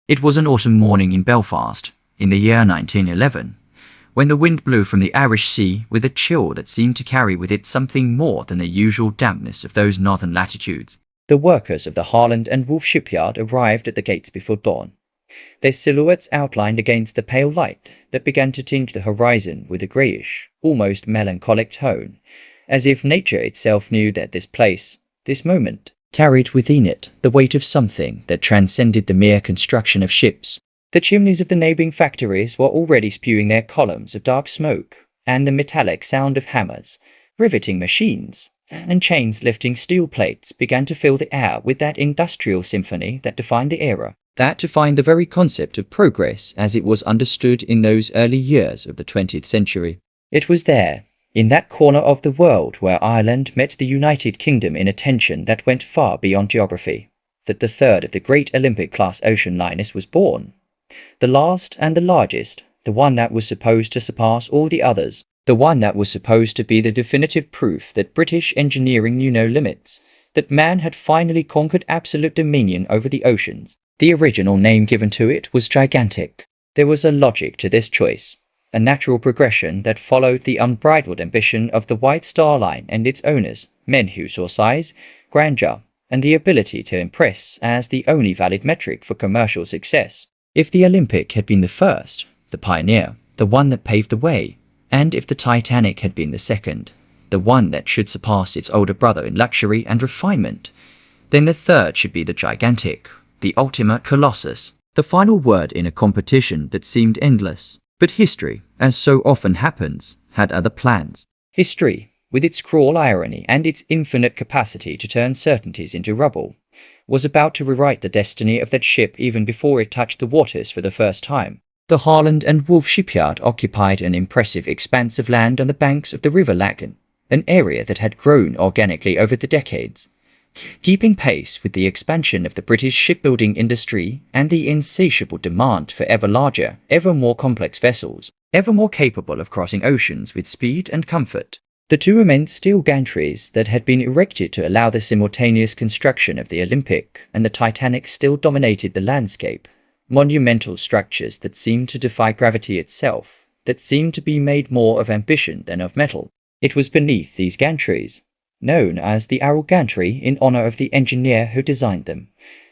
It was an autumn morning in Belfast, in the year 1911, when the wind blew from the Irish Sea with a chill that seemed to carry with it something more than the usual dampness of those northern latitudes. The workers of the Harland and Wolff shipyard arrived at the gates before dawn, their silhouettes outlined against the pale light that began to tinge the horizon with a greyish, almost melancholic tone, as if nature itself knew that this place, this moment, carried within it the weight of something that transcended the mere construction of ships. The chimneys of the neighbouring factories were already spewing their columns of dark smoke, and the metallic sound of hammers, riveting machines, and chains lifting steel plates began to fill the air with that industrial symphony that defined the era, that defined the very concept of progress as it was understood in those early years of the 20th century. It was there, in that corner of the world where Ireland met the United Kingdom in a tension that went far beyond geography, that the third of the great Olympic-class ocean liners was born. The last and the largest, the one that was supposed to surpass all the others, the one that was supposed to be the definitive proof that British engineering knew no limits, that man had finally conquered absolute dominion over the oceans. The original name given to it was gigantic. There was a logic to this choice, a natural progression that followed the unbridled ambition of the White Star Line and its owners, men who saw size, grandeur, and the ability to impress as the only valid metric for commercial success. If the Olympic had been the first, the pioneer, the one that paved the way, and if the Titanic had been the second, the one that should surpass its older brother in luxury and refinement, then the third should be the gigantic, the ultimate colossus, the final word in a competition that seemed endless. But history, as so often happens, had other plans. History, with its cruel irony and its infinite capacity to turn certainties into rubble, was about to rewrite the destiny of that ship even before it touched the waters for the first time. The Harland and Wolff shipyard occupied an impressive expanse of land on the banks of the River Lagan, an area that had grown organically over the decades, keeping pace with the expansion of the British shipbuilding industry and the insatiable demand for ever larger, ever more complex vessels, ever more capable of crossing oceans with speed and comfort. The two immense steel gantries that had been erected to allow the simultaneous construction of the Olympic and the Titanic still dominated the landscape, monumental structures that seemed to defy gravity itself, that seemed to be made more of ambition than of metal. It was beneath these gantries, known as the arrogantry in honor of the engineer who designed them,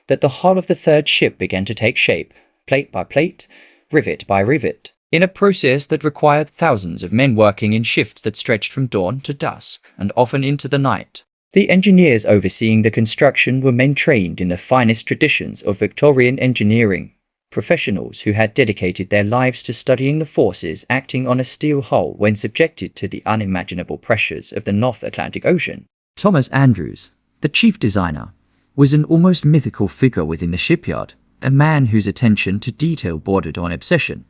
that the hull of the third ship began to take shape, plate by plate, rivet by rivet, in a process that required thousands of men working in shifts that stretched from dawn to dusk and often into the night. The engineers overseeing the construction were men trained in the finest traditions of Victorian engineering, professionals who had dedicated their lives to studying the forces acting on a steel hull when subjected to the unimaginable pressures of the North Atlantic Ocean. Thomas Andrews, the chief designer, was an almost mythical figure within the shipyard, a man whose attention to detail bordered on obsession,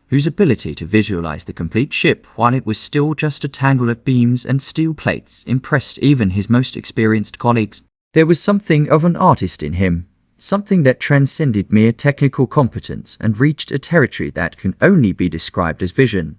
whose ability to visualize the complete ship while it was still just a tangle of beams and steel plates impressed even his most experienced colleagues. There was something of an artist in him, something that transcended mere technical competence and reached a territory that can only be described as vision,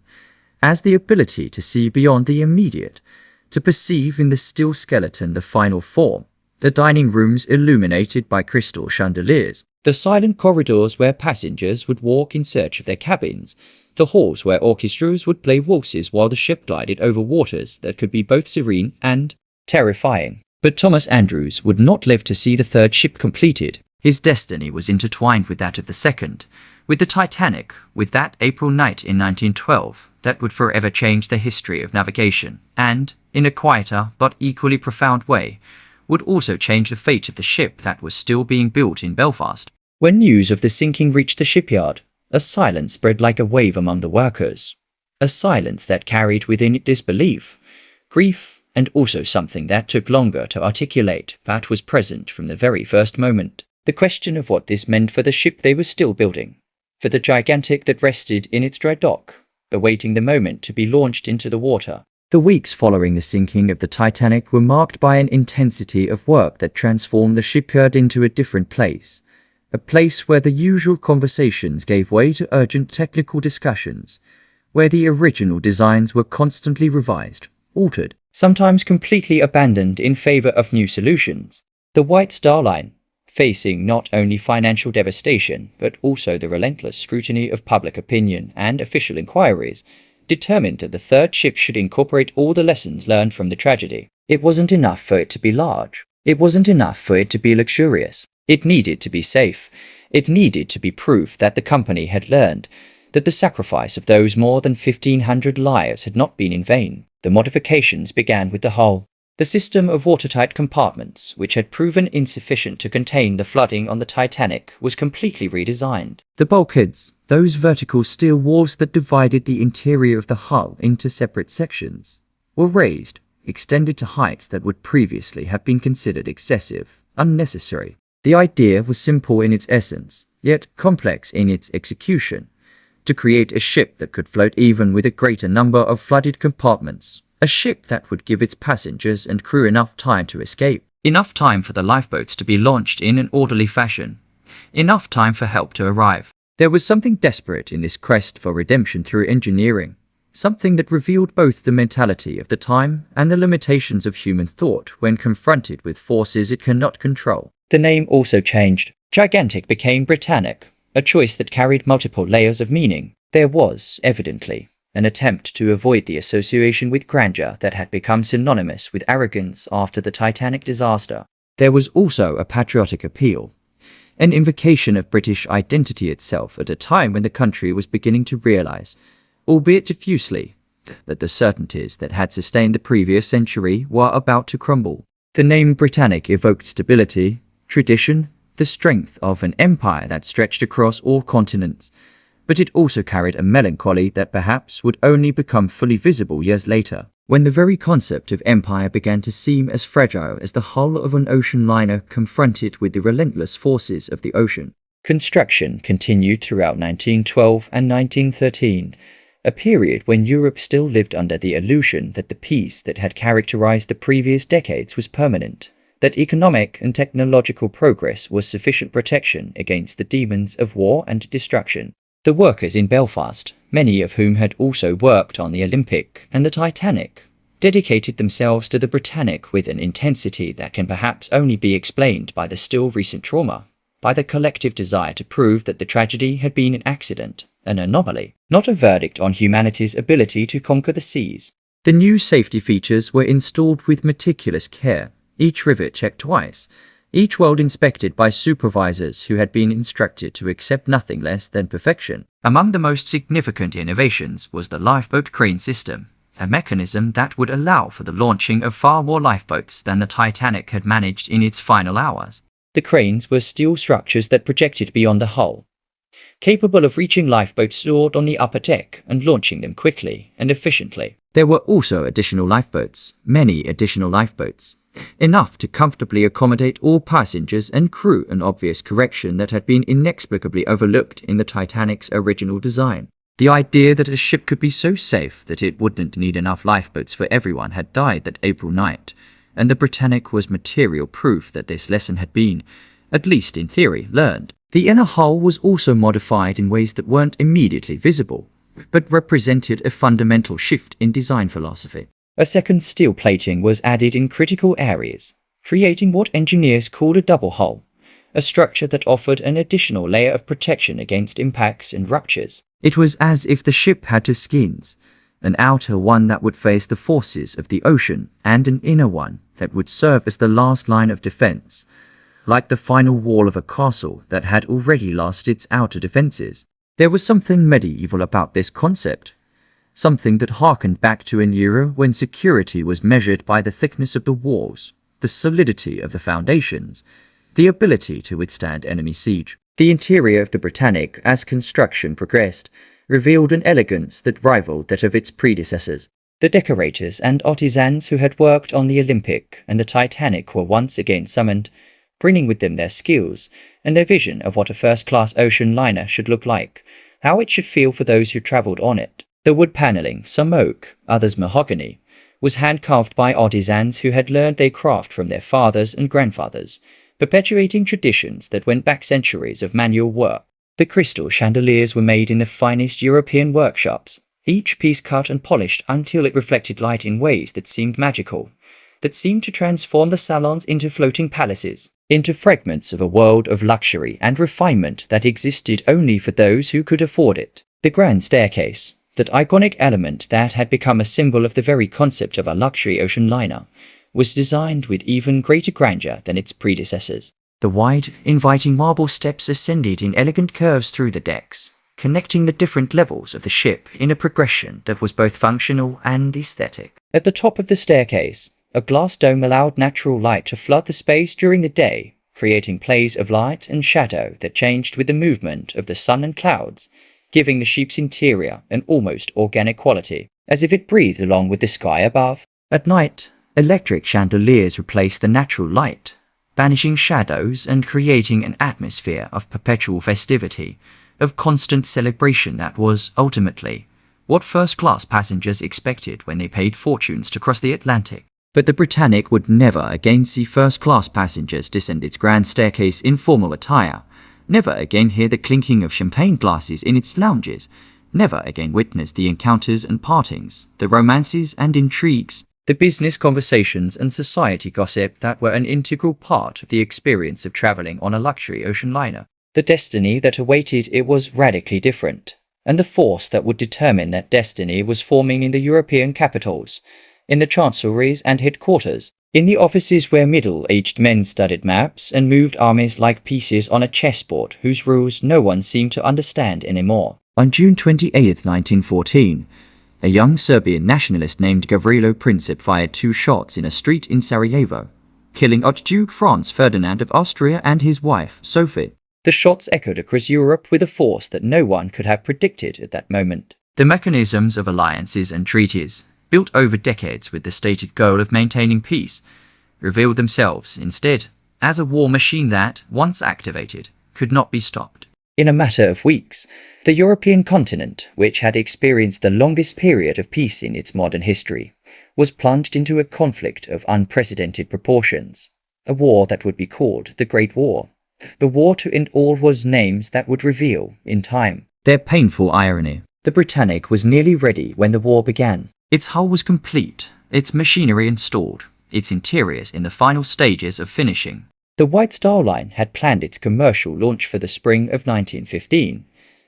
as the ability to see beyond the immediate, to perceive in the steel skeleton the final form, the dining rooms illuminated by crystal chandeliers, the silent corridors where passengers would walk in search of their cabins, the halls where orchestras would play waltzes while the ship glided over waters that could be both serene and terrifying. But Thomas Andrews would not live to see the third ship completed. His destiny was intertwined with that of the second, with the Titanic, with that April night in 1912 that would forever change the history of navigation, and, in a quieter but equally profound way, would also change the fate of the ship that was still being built in Belfast. When news of the sinking reached the shipyard, a silence spread like a wave among the workers, a silence that carried within it disbelief, grief, and also something that took longer to articulate but was present from the very first moment. The question of what this meant for the ship they were still building, for the gigantic that rested in its dry dock, awaiting the moment to be launched into the water. The weeks following the sinking of the Titanic were marked by an intensity of work that transformed the shipyard into a different place, a place where the usual conversations gave way to urgent technical discussions, where the original designs were constantly revised, altered, sometimes completely abandoned in favor of new solutions. The White Star Line, facing not only financial devastation but also the relentless scrutiny of public opinion and official inquiries, determined that the third ship should incorporate all the lessons learned from the tragedy. It wasn't enough for it to be large. It wasn't enough for it to be luxurious. It needed to be safe. It needed to be proof that the company had learned that the sacrifice of those more than 1,500 lives had not been in vain. The modifications began with the hull. The system of watertight compartments, which had proven insufficient to contain the flooding on the Titanic, was completely redesigned. The bulkheads, those vertical steel walls that divided the interior of the hull into separate sections, were raised, extended to heights that would previously have been considered excessive, unnecessary. The idea was simple in its essence, yet complex in its execution: to create a ship that could float even with a greater number of flooded compartments. A ship that would give its passengers and crew enough time to escape. Enough time for the lifeboats to be launched in an orderly fashion. Enough time for help to arrive. There was something desperate in this quest for redemption through engineering. Something that revealed both the mentality of the time and the limitations of human thought when confronted with forces it cannot control. The name also changed. Gigantic became Britannic, a choice that carried multiple layers of meaning. There was, evidently, an attempt to avoid the association with grandeur that had become synonymous with arrogance after the Titanic disaster. There was also a patriotic appeal, an invocation of British identity itself at a time when the country was beginning to realize, albeit diffusely, that the certainties that had sustained the previous century were about to crumble. The name Britannic evoked stability, tradition, the strength of an empire that stretched across all continents, but it also carried a melancholy that perhaps would only become fully visible years later, when the very concept of empire began to seem as fragile as the hull of an ocean liner confronted with the relentless forces of the ocean. Construction continued throughout 1912 and 1913, a period when Europe still lived under the illusion that the peace that had characterized the previous decades was permanent, that economic and technological progress was sufficient protection against the demons of war and destruction. The workers in Belfast, many of whom had also worked on the Olympic and the Titanic, dedicated themselves to the Britannic with an intensity that can perhaps only be explained by the still recent trauma, by the collective desire to prove that the tragedy had been an accident, an anomaly, not a verdict on humanity's ability to conquer the seas. The new safety features were installed with meticulous care, each rivet checked twice, each weld inspected by supervisors who had been instructed to accept nothing less than perfection. Among the most significant innovations was the lifeboat crane system, a mechanism that would allow for the launching of far more lifeboats than the Titanic had managed in its final hours. The cranes were steel structures that projected beyond the hull, capable of reaching lifeboats stored on the upper deck and launching them quickly and efficiently. There were also additional lifeboats, many additional lifeboats, enough to comfortably accommodate all passengers and crew, an obvious correction that had been inexplicably overlooked in the Titanic's original design. The idea that a ship could be so safe that it wouldn't need enough lifeboats for everyone had died that April night, and the Britannic was material proof that this lesson had been, at least in theory, learned. The inner hull was also modified in ways that weren't immediately visible, but represented a fundamental shift in design philosophy. A second steel plating was added in critical areas, creating what engineers called a double hull, a structure that offered an additional layer of protection against impacts and ruptures. It was as if the ship had two skins, an outer one that would face the forces of the ocean and an inner one that would serve as the last line of defense, like the final wall of a castle that had already lost its outer defenses. There was something medieval about this concept, something that harkened back to an era when security was measured by the thickness of the walls, the solidity of the foundations, the ability to withstand enemy siege. The interior of the Britannic, as construction progressed, revealed an elegance that rivaled that of its predecessors. The decorators and artisans who had worked on the Olympic and the Titanic were once again summoned, bringing with them their skills and their vision of what a first-class ocean liner should look like, how it should feel for those who travelled on it. The wood paneling, some oak, others mahogany, was hand-carved by artisans who had learned their craft from their fathers and grandfathers, perpetuating traditions that went back centuries of manual work. The crystal chandeliers were made in the finest European workshops, each piece cut and polished until it reflected light in ways that seemed magical, that seemed to transform the salons into floating palaces. into fragments of a world of luxury and refinement that existed only for those who could afford it. The grand staircase, that iconic element that had become a symbol of the very concept of a luxury ocean liner, was designed with even greater grandeur than its predecessors. The wide, inviting marble steps ascended in elegant curves through the decks, connecting the different levels of the ship in a progression that was both functional and aesthetic. At the top of the staircase, a glass dome allowed natural light to flood the space during the day, creating plays of light and shadow that changed with the movement of the sun and clouds, giving the ship's interior an almost organic quality, as if it breathed along with the sky above. At night, electric chandeliers replaced the natural light, banishing shadows and creating an atmosphere of perpetual festivity, of constant celebration that was, ultimately, what first-class passengers expected when they paid fortunes to cross the Atlantic. But the Britannic would never again see first-class passengers descend its grand staircase in formal attire, never again hear the clinking of champagne glasses in its lounges, never again witness the encounters and partings, the romances and intrigues, the business conversations and society gossip that were an integral part of the experience of travelling on a luxury ocean liner. The destiny that awaited it was radically different, and the force that would determine that destiny was forming in the European capitals, in the chancelleries and headquarters, in the offices where middle-aged men studied maps and moved armies like pieces on a chessboard whose rules no one seemed to understand anymore. On June 28, 1914, a young Serbian nationalist named Gavrilo Princip fired 2 shots in a street in Sarajevo, killing Archduke Franz Ferdinand of Austria and his wife, Sophie. The shots echoed across Europe with a force that no one could have predicted at that moment. The mechanisms of alliances and treaties, built over decades with the stated goal of maintaining peace, revealed themselves, instead, as a war machine that, once activated, could not be stopped. In a matter of weeks, the European continent, which had experienced the longest period of peace in its modern history, was plunged into a conflict of unprecedented proportions, a war that would be called the Great War. The war to end all was names that would reveal, in time, their painful irony. The Britannic was nearly ready when the war began. Its hull was complete, its machinery installed, its interiors in the final stages of finishing. The White Star Line had planned its commercial launch for the spring of 1915,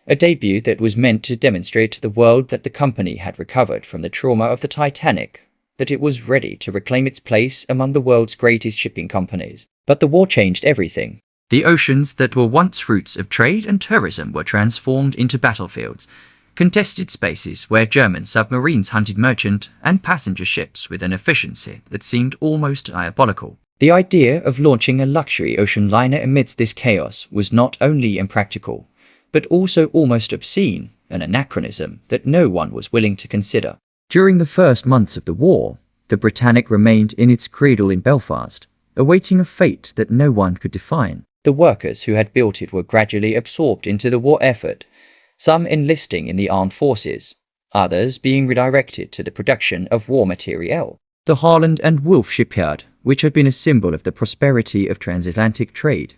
a debut that was meant to demonstrate to the world that the company had recovered from the trauma of the Titanic, that it was ready to reclaim its place among the world's greatest shipping companies. But the war changed everything. The oceans that were once routes of trade and tourism were transformed into battlefields, contested spaces where German submarines hunted merchant and passenger ships with an efficiency that seemed almost diabolical. The idea of launching a luxury ocean liner amidst this chaos was not only impractical, but also almost obscene, an anachronism that no one was willing to consider. During the first months of the war, the Britannic remained in its cradle in Belfast, awaiting a fate that no one could define. The workers who had built it were gradually absorbed into the war effort, some enlisting in the armed forces, others being redirected to the production of war materiel. The Harland and Wolff shipyard, which had been a symbol of the prosperity of transatlantic trade,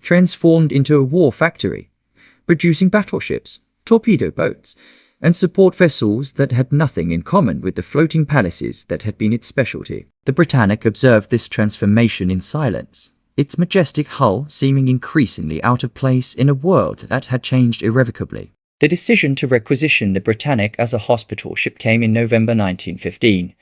transformed into a war factory, producing battleships, torpedo boats, and support vessels that had nothing in common with the floating palaces that had been its specialty. The Britannic observed this transformation in silence, its majestic hull seeming increasingly out of place in a world that had changed irrevocably. The decision to requisition the Britannic as a hospital ship came in November 1915,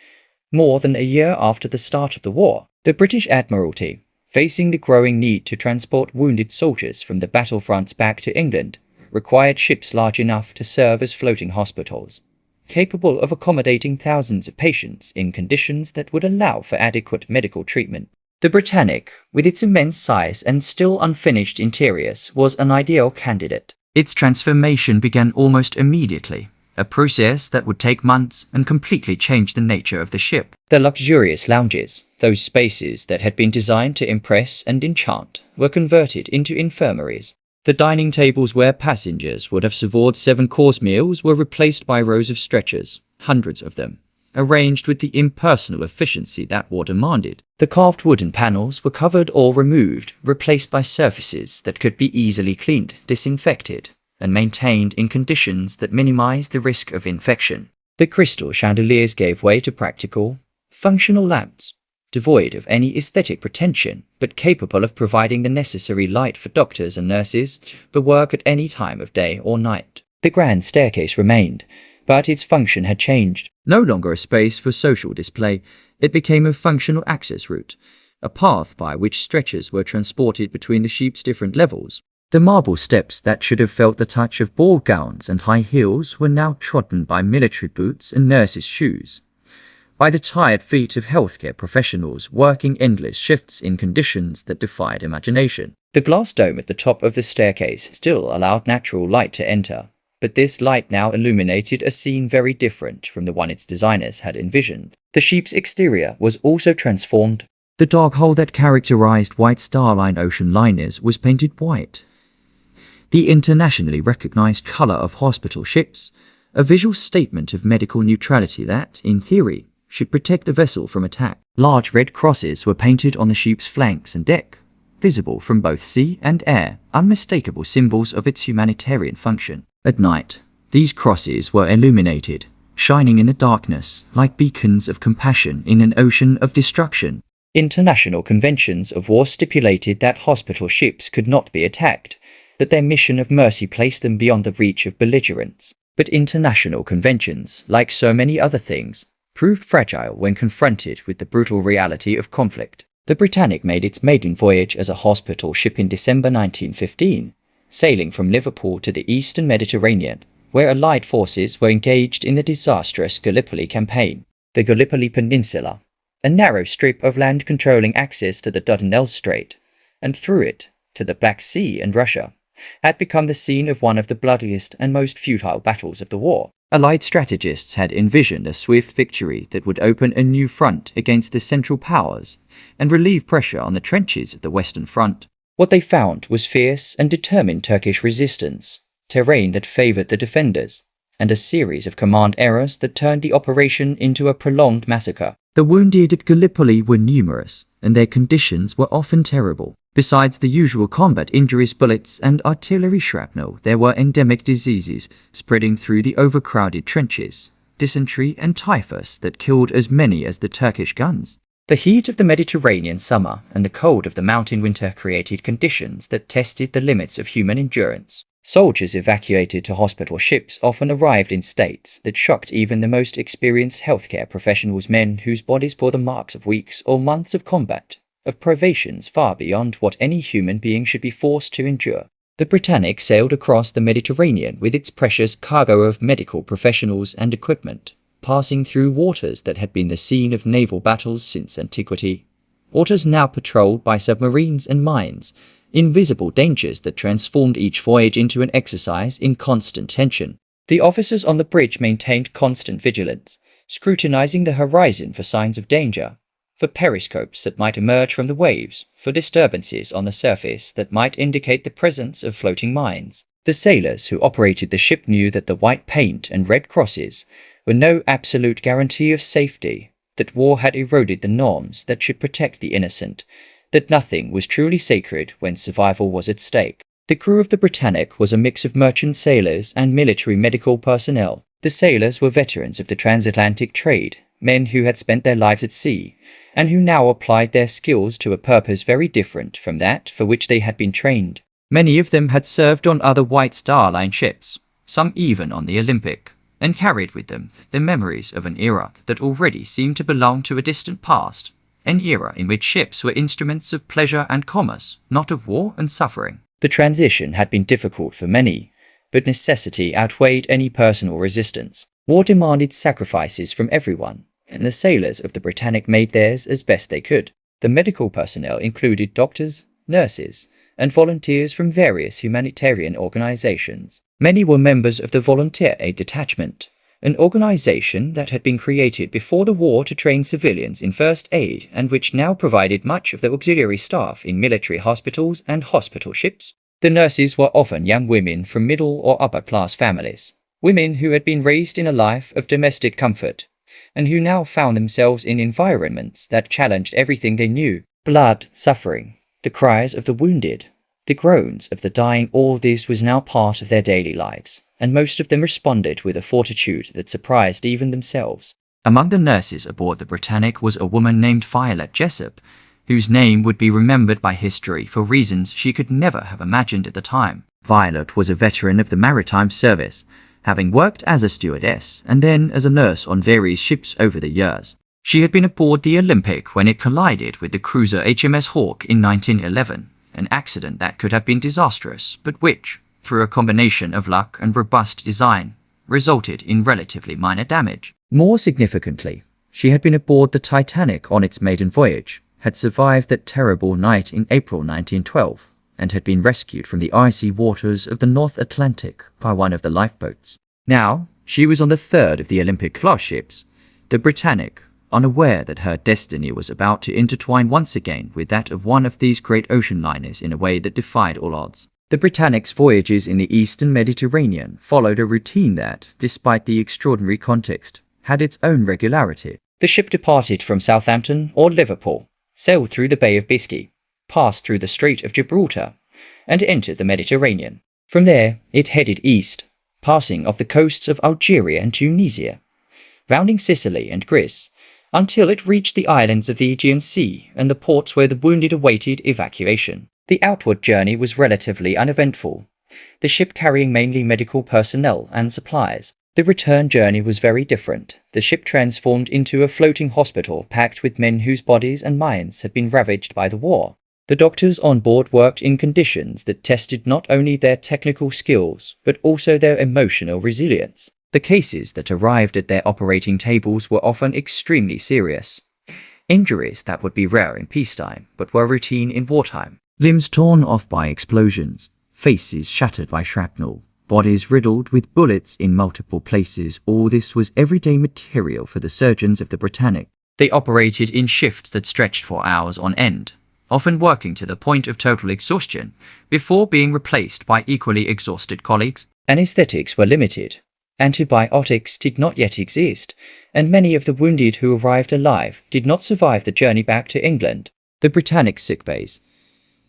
more than a year after the start of the war. The British Admiralty, facing the growing need to transport wounded soldiers from the battlefronts back to England, required ships large enough to serve as floating hospitals, capable of accommodating thousands of patients in conditions that would allow for adequate medical treatment. The Britannic, with its immense size and still unfinished interiors, was an ideal candidate. Its transformation began almost immediately, a process that would take months and completely change the nature of the ship. The luxurious lounges, those spaces that had been designed to impress and enchant, were converted into infirmaries. The dining tables where passengers would have savored 7-course meals were replaced by rows of stretchers, hundreds of them, arranged with the impersonal efficiency that war demanded. The carved wooden panels were covered or removed, replaced by surfaces that could be easily cleaned, disinfected, and maintained in conditions that minimized the risk of infection. The crystal chandeliers gave way to practical, functional lamps, devoid of any aesthetic pretension, but capable of providing the necessary light for doctors and nurses to work at any time of day or night. The grand staircase remained, but its function had changed. No longer a space for social display, it became a functional access route, a path by which stretchers were transported between the ship's different levels. The marble steps that should have felt the touch of ball gowns and high heels were now trodden by military boots and nurses' shoes, by the tired feet of healthcare professionals working endless shifts in conditions that defied imagination. The glass dome at the top of the staircase still allowed natural light to enter, but this light now illuminated a scene very different from the one its designers had envisioned. The ship's exterior was also transformed. The dark hull that characterized White Star Line ocean liners was painted white, the internationally recognized color of hospital ships, a visual statement of medical neutrality that, in theory, should protect the vessel from attack. Large red crosses were painted on the ship's flanks and deck, visible from both sea and air, unmistakable symbols of its humanitarian function. At night, these crosses were illuminated, shining in the darkness like beacons of compassion in an ocean of destruction. International conventions of war stipulated that hospital ships could not be attacked, that their mission of mercy placed them beyond the reach of belligerents. But international conventions, like so many other things, proved fragile when confronted with the brutal reality of conflict. The Britannic made its maiden voyage as a hospital ship in December 1915, sailing from Liverpool to the eastern Mediterranean, where Allied forces were engaged in the disastrous Gallipoli campaign. The Gallipoli Peninsula, a narrow strip of land controlling access to the Dardanelles Strait, and through it to the Black Sea and Russia, had become the scene of one of the bloodiest and most futile battles of the war. Allied strategists had envisioned a swift victory that would open a new front against the Central Powers and relieve pressure on the trenches of the Western Front. What they found was fierce and determined Turkish resistance, terrain that favored the defenders, and a series of command errors that turned the operation into a prolonged massacre. The wounded at Gallipoli were numerous, and their conditions were often terrible. Besides the usual combat injuries, bullets and artillery shrapnel, there were endemic diseases spreading through the overcrowded trenches, dysentery and typhus that killed as many as the Turkish guns. The heat of the Mediterranean summer and the cold of the mountain winter created conditions that tested the limits of human endurance. Soldiers evacuated to hospital ships often arrived in states that shocked even the most experienced healthcare professionals, men whose bodies bore the marks of weeks or months of combat, of privations far beyond what any human being should be forced to endure. The Britannic sailed across the Mediterranean with its precious cargo of medical professionals and equipment, passing through waters that had been the scene of naval battles since antiquity, waters now patrolled by submarines and mines, invisible dangers that transformed each voyage into an exercise in constant tension. The officers on the bridge maintained constant vigilance, scrutinizing the horizon for signs of danger, for periscopes that might emerge from the waves, for disturbances on the surface that might indicate the presence of floating mines. The sailors who operated the ship knew that the white paint and red crosses were no absolute guarantee of safety, that war had eroded the norms that should protect the innocent, that nothing was truly sacred when survival was at stake. The crew of the Britannic was a mix of merchant sailors and military medical personnel. The sailors were veterans of the transatlantic trade, men who had spent their lives at sea, and who now applied their skills to a purpose very different from that for which they had been trained. Many of them had served on other White Star Line ships, some even on the Olympic, and carried with them the memories of an era that already seemed to belong to a distant past, an era in which ships were instruments of pleasure and commerce, not of war and suffering. The transition had been difficult for many, but necessity outweighed any personal resistance. War demanded sacrifices from everyone, and the sailors of the Britannic made theirs as best they could. The medical personnel included doctors, nurses, and volunteers from various humanitarian organizations. Many were members of the Volunteer Aid Detachment, an organization that had been created before the war to train civilians in first aid and which now provided much of the auxiliary staff in military hospitals and hospital ships. The nurses were often young women from middle or upper-class families, women who had been raised in a life of domestic comfort, and who now found themselves in environments that challenged everything they knew. Blood, suffering, the cries of the wounded, the groans of the dying, all this was now part of their daily lives, and most of them responded with a fortitude that surprised even themselves. Among the nurses aboard the Britannic was a woman named Violet Jessop, whose name would be remembered by history for reasons she could never have imagined at the time. Violet was a veteran of the maritime service, having worked as a stewardess and then as a nurse on various ships over the years. She had been aboard the Olympic when it collided with the cruiser HMS Hawke in 1911, an accident that could have been disastrous, but which, through a combination of luck and robust design, resulted in relatively minor damage. More significantly, she had been aboard the Titanic on its maiden voyage, had survived that terrible night in April 1912, and had been rescued from the icy waters of the North Atlantic by one of the lifeboats. Now, she was on the third of the Olympic-class ships, the Britannic, unaware that her destiny was about to intertwine once again with that of one of these great ocean liners in a way that defied all odds. The Britannic's voyages in the Eastern Mediterranean followed a routine that, despite the extraordinary context, had its own regularity. The ship departed from Southampton or Liverpool, sailed through the Bay of Biscay, passed through the Strait of Gibraltar, and entered the Mediterranean. From there, it headed east, passing off the coasts of Algeria and Tunisia, rounding Sicily and Greece, until it reached the islands of the Aegean Sea and the ports where the wounded awaited evacuation. The outward journey was relatively uneventful, the ship carrying mainly medical personnel and supplies. The return journey was very different. The ship transformed into a floating hospital packed with men whose bodies and minds had been ravaged by the war. The doctors on board worked in conditions that tested not only their technical skills, but also their emotional resilience. The cases that arrived at their operating tables were often extremely serious. Injuries that would be rare in peacetime, but were routine in wartime. Limbs torn off by explosions, faces shattered by shrapnel, bodies riddled with bullets in multiple places. All this was everyday material for the surgeons of the Britannic. They operated in shifts that stretched for hours on end, often working to the point of total exhaustion, before being replaced by equally exhausted colleagues. Anesthetics were limited. Antibiotics did not yet exist, and many of the wounded who arrived alive did not survive the journey back to England. The Britannic sickbays,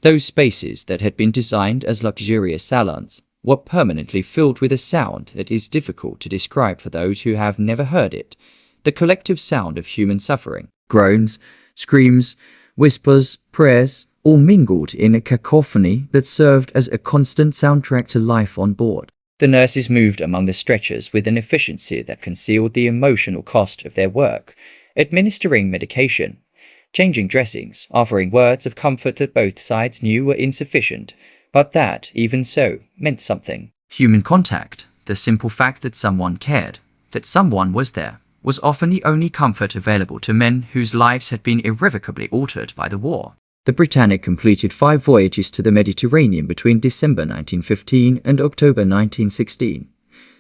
those spaces that had been designed as luxurious salons, were permanently filled with a sound that is difficult to describe for those who have never heard it. The collective sound of human suffering. Groans, screams, whispers, prayers, all mingled in a cacophony that served as a constant soundtrack to life on board. The nurses moved among the stretchers with an efficiency that concealed the emotional cost of their work, administering medication, changing dressings, offering words of comfort that both sides knew were insufficient, but that, even so, meant something. Human contact, the simple fact that someone cared, that someone was there, was often the only comfort available to men whose lives had been irrevocably altered by the war. The Britannic completed 5 voyages to the Mediterranean between December 1915 and October 1916,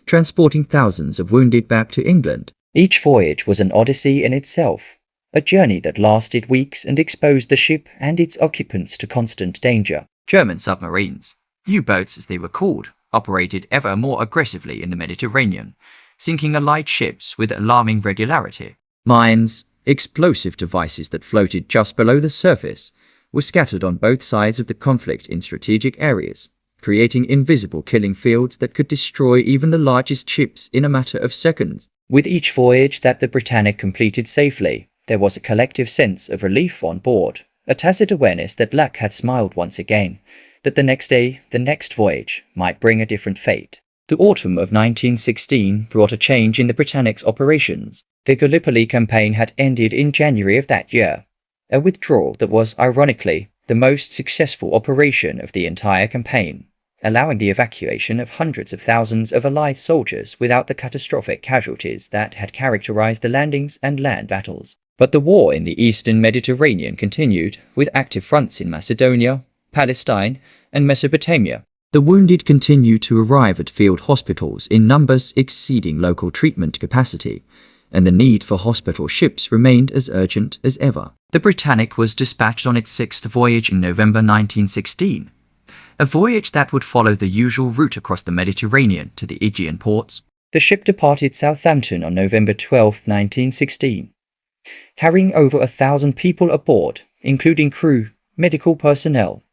transporting thousands of wounded back to England. Each voyage was an odyssey in itself, a journey that lasted weeks and exposed the ship and its occupants to constant danger. German submarines, U-boats as they were called, operated ever more aggressively in the Mediterranean, sinking Allied ships with alarming regularity. Mines, explosive devices that floated just below the surface, were scattered on both sides of the conflict in strategic areas, creating invisible killing fields that could destroy even the largest ships in a matter of seconds. With each voyage that the Britannic completed safely, there was a collective sense of relief on board, a tacit awareness that luck had smiled once again, that the next day, the next voyage, might bring a different fate. The autumn of 1916 brought a change in the Britannic's operations. The Gallipoli campaign had ended in January of that year, a withdrawal that was, ironically, the most successful operation of the entire campaign, allowing the evacuation of hundreds of thousands of Allied soldiers without the catastrophic casualties that had characterized the landings and land battles. But the war in the Eastern Mediterranean continued, with active fronts in Macedonia, Palestine, and Mesopotamia. The wounded continued to arrive at field hospitals in numbers exceeding local treatment capacity, and the need for hospital ships remained as urgent as ever. The Britannic was dispatched on its 6th voyage in November 1916, a voyage that would follow the usual route across the Mediterranean to the Aegean ports. The ship departed Southampton on November 12, 1916, carrying over 1,000 people aboard, including crew, medical personnel,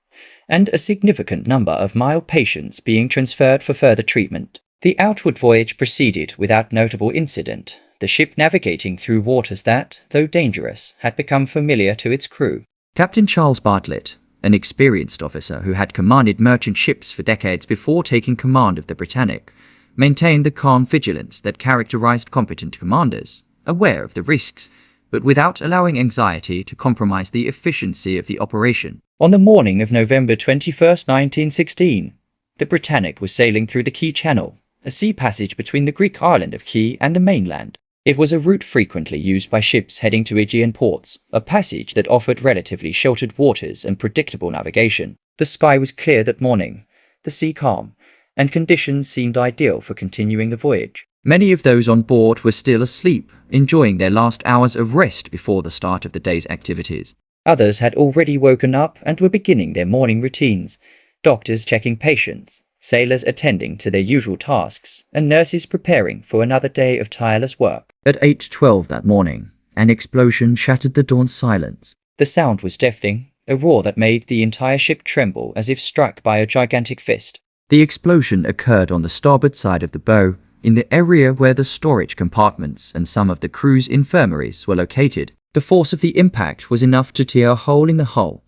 and a significant number of mild patients being transferred for further treatment. The outward voyage proceeded without notable incident. the ship navigating through waters that, though dangerous, had become familiar to its crew. Captain Charles Bartlett, an experienced officer who had commanded merchant ships for decades before taking command of the Britannic, maintained the calm vigilance that characterized competent commanders, aware of the risks, but without allowing anxiety to compromise the efficiency of the operation. On the morning of November 21, 1916, the Britannic was sailing through the Key Channel, a sea passage between the Greek island of Key and the mainland. It was a route frequently used by ships heading to Aegean ports, a passage that offered relatively sheltered waters and predictable navigation. The sky was clear that morning, the sea calm, and conditions seemed ideal for continuing the voyage. Many of those on board were still asleep, enjoying their last hours of rest before the start of the day's activities. Others had already woken up and were beginning their morning routines, doctors checking patients, sailors attending to their usual tasks, and nurses preparing for another day of tireless work. At 8:12 that morning, an explosion shattered the dawn silence. The sound was deafening, a roar that made the entire ship tremble as if struck by a gigantic fist. The explosion occurred on the starboard side of the bow, in the area where the storage compartments and some of the crew's infirmaries were located. The force of the impact was enough to tear a hole in the hull,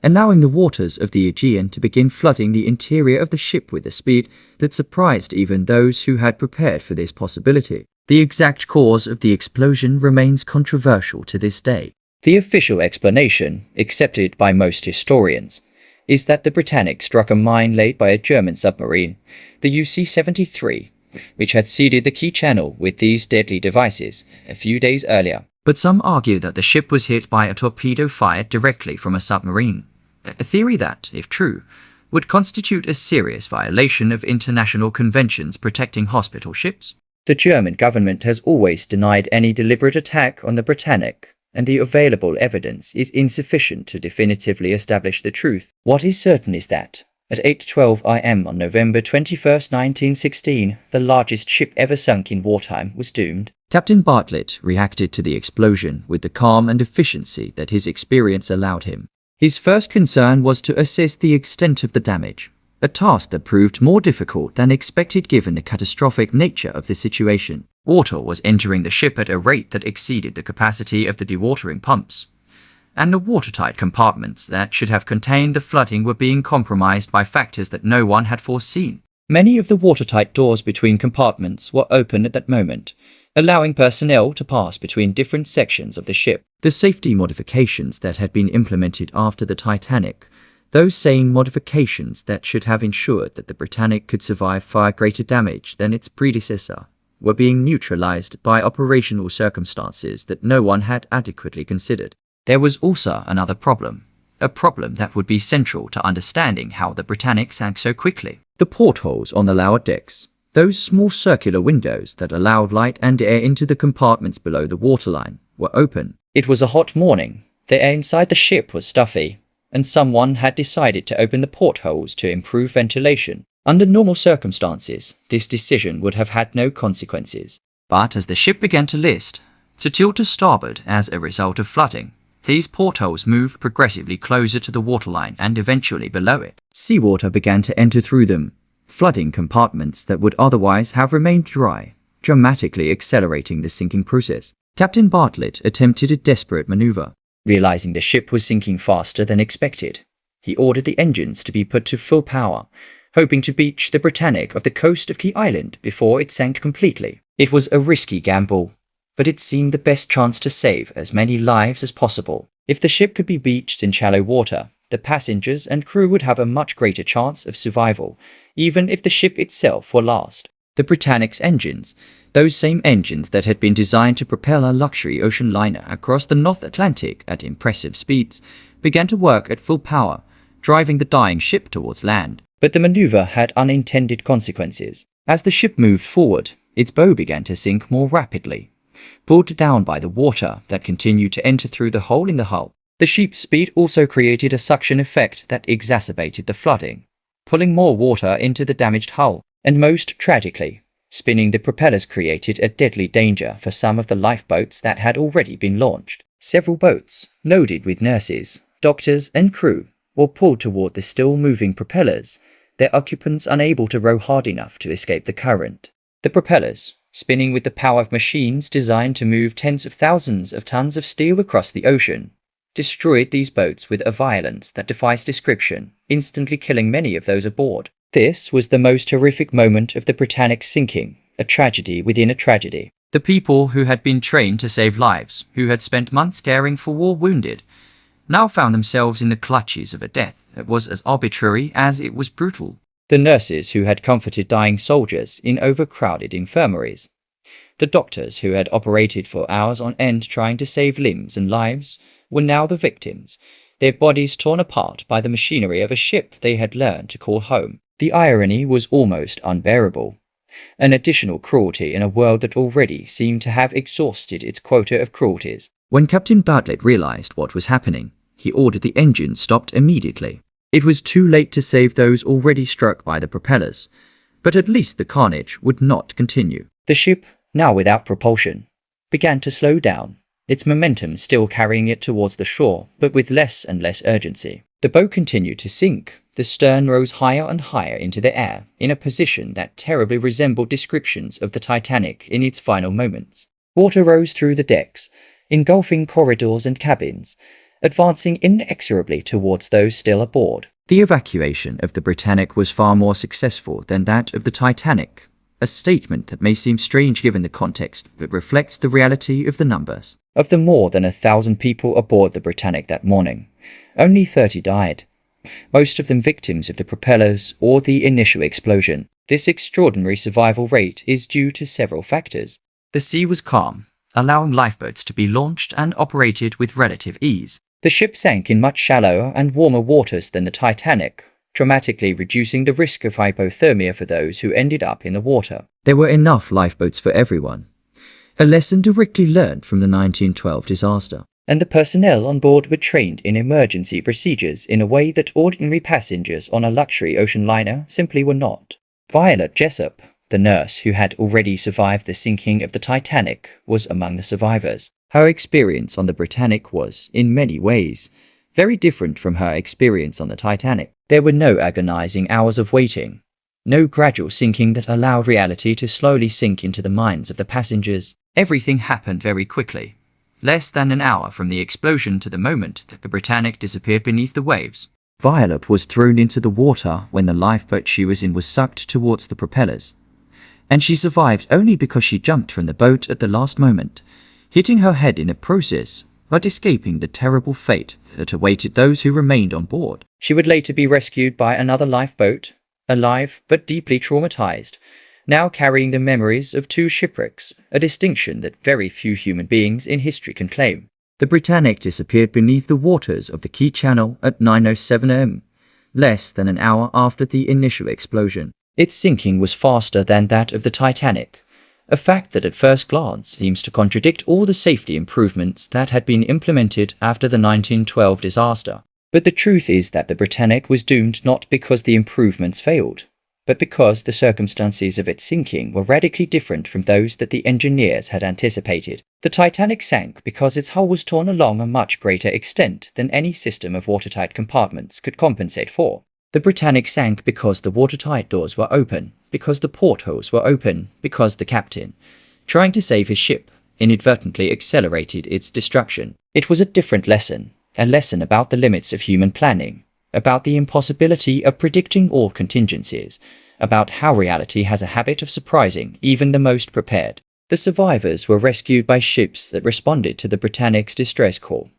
allowing the waters of the Aegean to begin flooding the interior of the ship with a speed that surprised even those who had prepared for this possibility. The exact cause of the explosion remains controversial to this day. The official explanation, accepted by most historians, is that the Britannic struck a mine laid by a German submarine, the UC-73, which had seeded the Key Channel with these deadly devices a few days earlier. But some argue that the ship was hit by a torpedo fired directly from a submarine, a theory that, if true, would constitute a serious violation of international conventions protecting hospital ships. The German government has always denied any deliberate attack on the Britannic, and the available evidence is insufficient to definitively establish the truth. What is certain is that, at 8:12 am on November 21, 1916, the largest ship ever sunk in wartime was doomed. Captain Bartlett reacted to the explosion with the calm and efficiency that his experience allowed him. His first concern was to assess the extent of the damage, a task that proved more difficult than expected given the catastrophic nature of the situation. Water was entering the ship at a rate that exceeded the capacity of the dewatering pumps, and the watertight compartments that should have contained the flooding were being compromised by factors that no one had foreseen. Many of the watertight doors between compartments were open at that moment, allowing personnel to pass between different sections of the ship. The safety modifications that had been implemented after the Titanic, those same modifications that should have ensured that the Britannic could survive far greater damage than its predecessor, were being neutralized by operational circumstances that no one had adequately considered. There was also another problem, a problem that would be central to understanding how the Britannic sank so quickly. The portholes on the lower decks, those small circular windows that allowed light and air into the compartments below the waterline, were open. It was a hot morning, the air inside the ship was stuffy, and someone had decided to open the portholes to improve ventilation. Under normal circumstances, this decision would have had no consequences. But as the ship began to list, to tilt to starboard as a result of flooding, these portholes moved progressively closer to the waterline and eventually below it. Seawater began to enter through them, flooding compartments that would otherwise have remained dry, dramatically accelerating the sinking process. Captain Bartlett attempted a desperate maneuver. Realizing the ship was sinking faster than expected, he ordered the engines to be put to full power, hoping to beach the Britannic off the coast of Key Island before it sank completely. It was a risky gamble, but it seemed the best chance to save as many lives as possible. If the ship could be beached in shallow water, the passengers and crew would have a much greater chance of survival, even if the ship itself were lost. The Britannic's engines, those same engines that had been designed to propel a luxury ocean liner across the North Atlantic at impressive speeds, began to work at full power, driving the dying ship towards land. But the maneuver had unintended consequences. As the ship moved forward, its bow began to sink more rapidly, pulled down by the water that continued to enter through the hole in the hull. The ship's speed also created a suction effect that exacerbated the flooding, pulling more water into the damaged hull, and most tragically, spinning the propellers created a deadly danger for some of the lifeboats that had already been launched. Several boats, loaded with nurses, doctors, and crew, were pulled toward the still-moving propellers, their occupants unable to row hard enough to escape the current. The propellers, spinning with the power of machines designed to move tens of thousands of tons of steel across the ocean, destroyed these boats with a violence that defies description, instantly killing many of those aboard. This was the most horrific moment of the Britannic's sinking, a tragedy within a tragedy. The people who had been trained to save lives, who had spent months caring for war wounded, now found themselves in the clutches of a death that was as arbitrary as it was brutal. The nurses who had comforted dying soldiers in overcrowded infirmaries, the doctors who had operated for hours on end trying to save limbs and lives, were now the victims, their bodies torn apart by the machinery of a ship they had learned to call home. The irony was almost unbearable. An additional cruelty in a world that already seemed to have exhausted its quota of cruelties. When Captain Bartlett realized what was happening, he ordered the engines stopped immediately. It was too late to save those already struck by the propellers, but at least the carnage would not continue. The ship, now without propulsion, began to slow down, its momentum still carrying it towards the shore, but with less and less urgency. The boat continued to sink. The stern rose higher and higher into the air, in a position that terribly resembled descriptions of the Titanic in its final moments. Water rose through the decks, engulfing corridors and cabins, advancing inexorably towards those still aboard. The evacuation of the Britannic was far more successful than that of the Titanic, a statement that may seem strange given the context, but reflects the reality of the numbers. Of the more than 1,000 people aboard the Britannic that morning, only 30 died, most of them victims of the propellers or the initial explosion. This extraordinary survival rate is due to several factors. The sea was calm, allowing lifeboats to be launched and operated with relative ease. The ship sank in much shallower and warmer waters than the Titanic, dramatically reducing the risk of hypothermia for those who ended up in the water. There were enough lifeboats for everyone, a lesson directly learned from the 1912 disaster. And the personnel on board were trained in emergency procedures in a way that ordinary passengers on a luxury ocean liner simply were not. Violet Jessup, the nurse who had already survived the sinking of the Titanic, was among the survivors. Her experience on the Britannic was, in many ways, very different from her experience on the Titanic. There were no agonizing hours of waiting, no gradual sinking that allowed reality to slowly sink into the minds of the passengers. Everything happened very quickly. Less than an hour from the explosion to the moment that the Britannic disappeared beneath the waves. Violet was thrown into the water when the lifeboat she was in was sucked towards the propellers, and she survived only because she jumped from the boat at the last moment, hitting her head in the process, but escaping the terrible fate that awaited those who remained on board. She would later be rescued by another lifeboat, alive but deeply traumatized, now carrying the memories of 2 shipwrecks, a distinction that very few human beings in history can claim. The Britannic disappeared beneath the waters of the Key Channel at 9:07 am, less than an hour after the initial explosion. Its sinking was faster than that of the Titanic, a fact that at first glance seems to contradict all the safety improvements that had been implemented after the 1912 disaster. But the truth is that the Britannic was doomed not because the improvements failed, but because the circumstances of its sinking were radically different from those that the engineers had anticipated. The Titanic sank because its hull was torn along a much greater extent than any system of watertight compartments could compensate for. The Britannic sank because the watertight doors were open, because the portholes were open, because the captain, trying to save his ship, inadvertently accelerated its destruction. It was a different lesson, a lesson about the limits of human planning, about the impossibility of predicting all contingencies, about how reality has a habit of surprising even the most prepared. The survivors were rescued by ships that responded to the Britannic's distress call,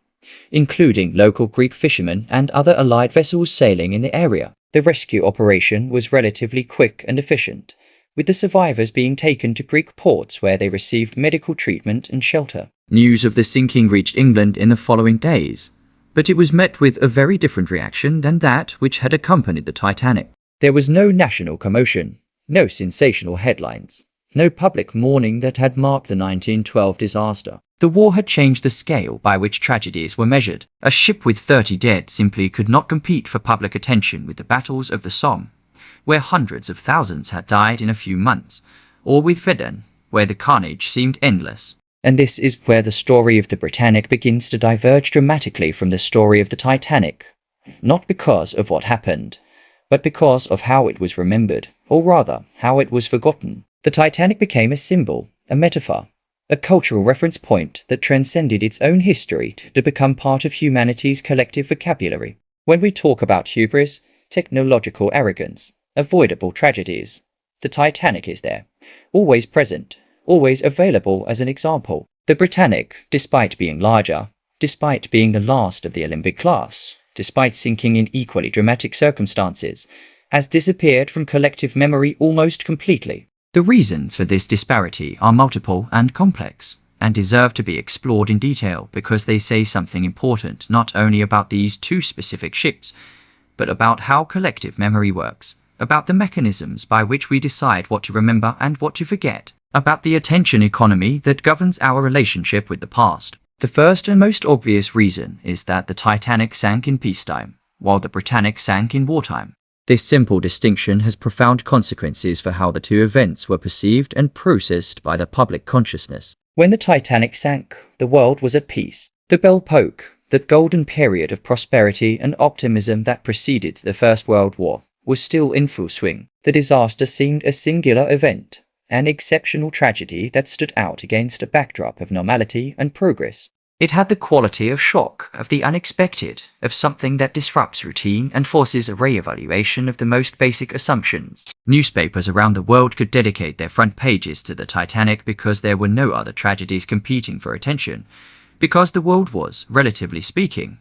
including local Greek fishermen and other allied vessels sailing in the area. The rescue operation was relatively quick and efficient, with the survivors being taken to Greek ports where they received medical treatment and shelter. News of the sinking reached England in the following days, but it was met with a very different reaction than that which had accompanied the Titanic. There was no national commotion, no sensational headlines, no public mourning that had marked the 1912 disaster. The war had changed the scale by which tragedies were measured. A ship with 30 dead simply could not compete for public attention with the battles of the Somme, where hundreds of thousands had died in a few months, or with Verdun, where the carnage seemed endless. And this is where the story of the Britannic begins to diverge dramatically from the story of the Titanic, not because of what happened, but because of how it was remembered, or rather, how it was forgotten. The Titanic became a symbol, a metaphor, a cultural reference point that transcended its own history to become part of humanity's collective vocabulary. When we talk about hubris, technological arrogance, avoidable tragedies, the Titanic is there, always present, always available as an example. The Britannic, despite being larger, despite being the last of the Olympic class, despite sinking in equally dramatic circumstances, has disappeared from collective memory almost completely. The reasons for this disparity are multiple and complex, and deserve to be explored in detail because they say something important not only about these two specific ships, but about how collective memory works, about the mechanisms by which we decide what to remember and what to forget, about the attention economy that governs our relationship with the past. The first and most obvious reason is that the Titanic sank in peacetime, while the Britannic sank in wartime. This simple distinction has profound consequences for how the two events were perceived and processed by the public consciousness. When the Titanic sank, the world was at peace. The bell spoke. That golden period of prosperity and optimism that preceded the First World War was still in full swing. The disaster seemed a singular event, an exceptional tragedy that stood out against a backdrop of normality and progress. It had the quality of shock, of the unexpected, of something that disrupts routine and forces a re-evaluation of the most basic assumptions. Newspapers around the world could dedicate their front pages to the Titanic because there were no other tragedies competing for attention, because the world was, relatively speaking,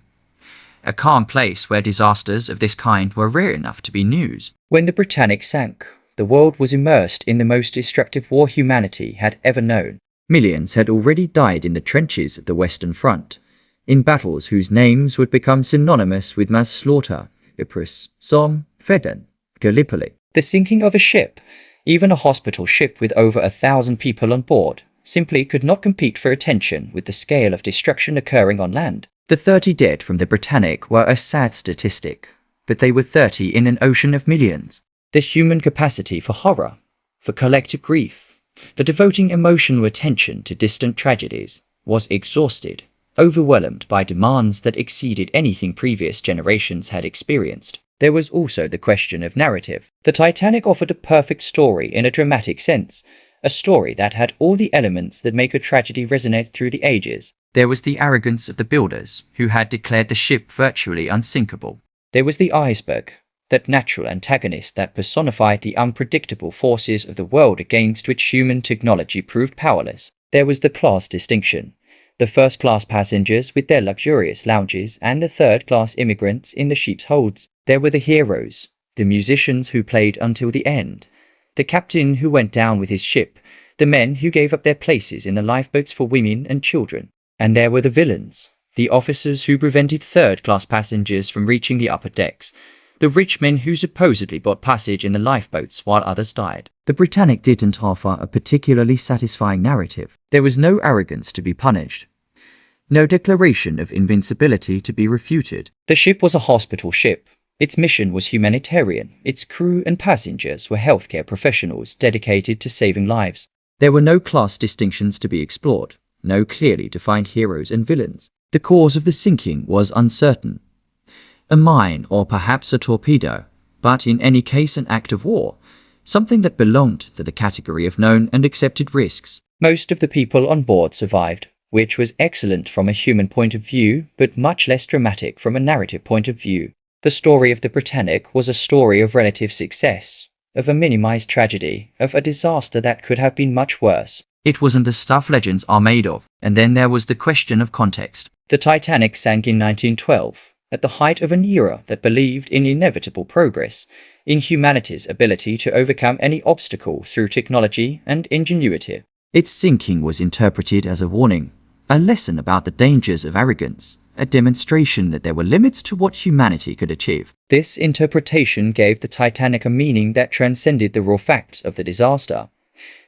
a calm place where disasters of this kind were rare enough to be news. When the Britannic sank, the world was immersed in the most destructive war humanity had ever known. Millions had already died in the trenches of the Western Front, in battles whose names would become synonymous with mass slaughter: Ypres, Somme, Verdun, Gallipoli. The sinking of a ship, even a hospital ship with over 1,000 people on board, simply could not compete for attention with the scale of destruction occurring on land. The 30 dead from the Britannic were a sad statistic, but they were 30 in an ocean of millions. The human capacity for horror, for collective grief, for devoting emotional attention to distant tragedies, was exhausted, overwhelmed by demands that exceeded anything previous generations had experienced. There was also the question of narrative. The Titanic offered a perfect story in a dramatic sense, a story that had all the elements that make a tragedy resonate through the ages. There was the arrogance of the builders, who had declared the ship virtually unsinkable. There was the iceberg, that natural antagonist that personified the unpredictable forces of the world against which human technology proved powerless. There was the class distinction, the first-class passengers with their luxurious lounges and the third-class immigrants in the ship's holds. There were the heroes, the musicians who played until the end, the captain who went down with his ship, the men who gave up their places in the lifeboats for women and children. And there were the villains, the officers who prevented third-class passengers from reaching the upper decks, the rich men who supposedly bought passage in the lifeboats while others died. The Britannic didn't offer a particularly satisfying narrative. There was no arrogance to be punished, no declaration of invincibility to be refuted. The ship was a hospital ship. Its mission was humanitarian. Its crew and passengers were healthcare professionals dedicated to saving lives. There were no class distinctions to be explored, no clearly defined heroes and villains. The cause of the sinking was uncertain. A mine or perhaps a torpedo, but in any case an act of war, something that belonged to the category of known and accepted risks. Most of the people on board survived, which was excellent from a human point of view, but much less dramatic from a narrative point of view. The story of the Britannic was a story of relative success, of a minimized tragedy, of a disaster that could have been much worse. It wasn't the stuff legends are made of. And then there was the question of context. The Titanic sank in 1912. At the height of an era that believed in inevitable progress, in humanity's ability to overcome any obstacle through technology and ingenuity. Its sinking was interpreted as a warning, a lesson about the dangers of arrogance, a demonstration that there were limits to what humanity could achieve. This interpretation gave the Titanic a meaning that transcended the raw facts of the disaster,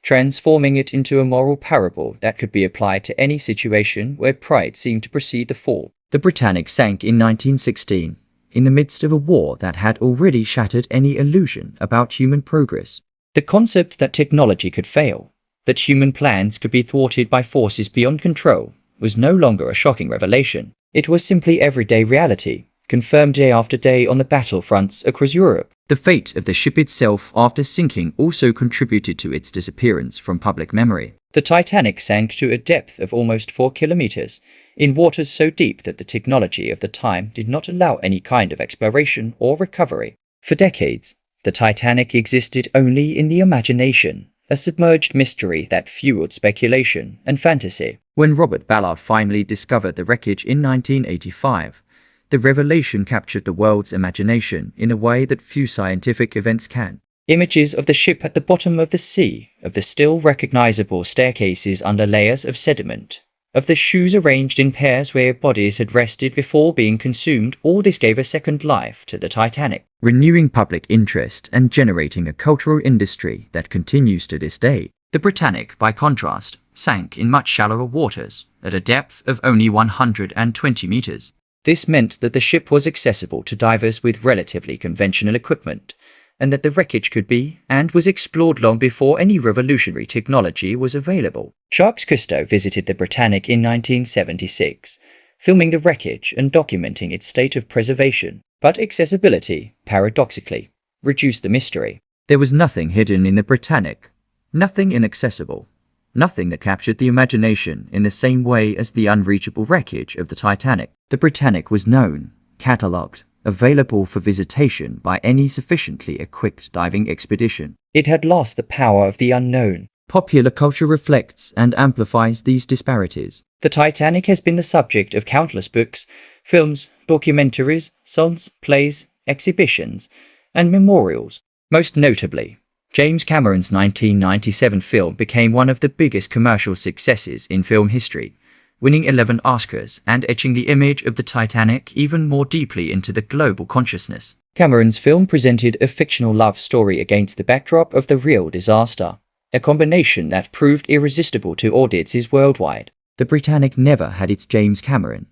transforming it into a moral parable that could be applied to any situation where pride seemed to precede the fall. The Britannic sank in 1916, in the midst of a war that had already shattered any illusion about human progress. The concept that technology could fail, that human plans could be thwarted by forces beyond control, was no longer a shocking revelation. It was simply everyday reality, confirmed day after day on the battlefronts across Europe. The fate of the ship itself after sinking also contributed to its disappearance from public memory. The Titanic sank to a depth of almost 4 kilometers, in waters so deep that the technology of the time did not allow any kind of exploration or recovery. For decades, the Titanic existed only in the imagination, a submerged mystery that fueled speculation and fantasy. When Robert Ballard finally discovered the wreckage in 1985, the revelation captured the world's imagination in a way that few scientific events can. Images of the ship at the bottom of the sea, of the still recognizable staircases under layers of sediment, of the shoes arranged in pairs where bodies had rested before being consumed, all this gave a second life to the Titanic, renewing public interest and generating a cultural industry that continues to this day. The Britannic, by contrast, sank in much shallower waters, at a depth of only 120 meters. This meant that the ship was accessible to divers with relatively conventional equipment, and that the wreckage could be, and was explored long before any revolutionary technology was available. Jacques Cousteau visited the Britannic in 1976, filming the wreckage and documenting its state of preservation. But accessibility, paradoxically, reduced the mystery. There was nothing hidden in the Britannic, nothing inaccessible, nothing that captured the imagination in the same way as the unreachable wreckage of the Titanic. The Britannic was known, catalogued, available for visitation by any sufficiently equipped diving expedition. It had lost the power of the unknown. Popular culture reflects and amplifies these disparities. The Titanic has been the subject of countless books, films, documentaries, songs, plays, exhibitions, and memorials. Most notably, James Cameron's 1997 film became one of the biggest commercial successes in film history, winning 11 Oscars and etching the image of the Titanic even more deeply into the global consciousness. Cameron's film presented a fictional love story against the backdrop of the real disaster, a combination that proved irresistible to audiences worldwide. The Britannic never had its James Cameron,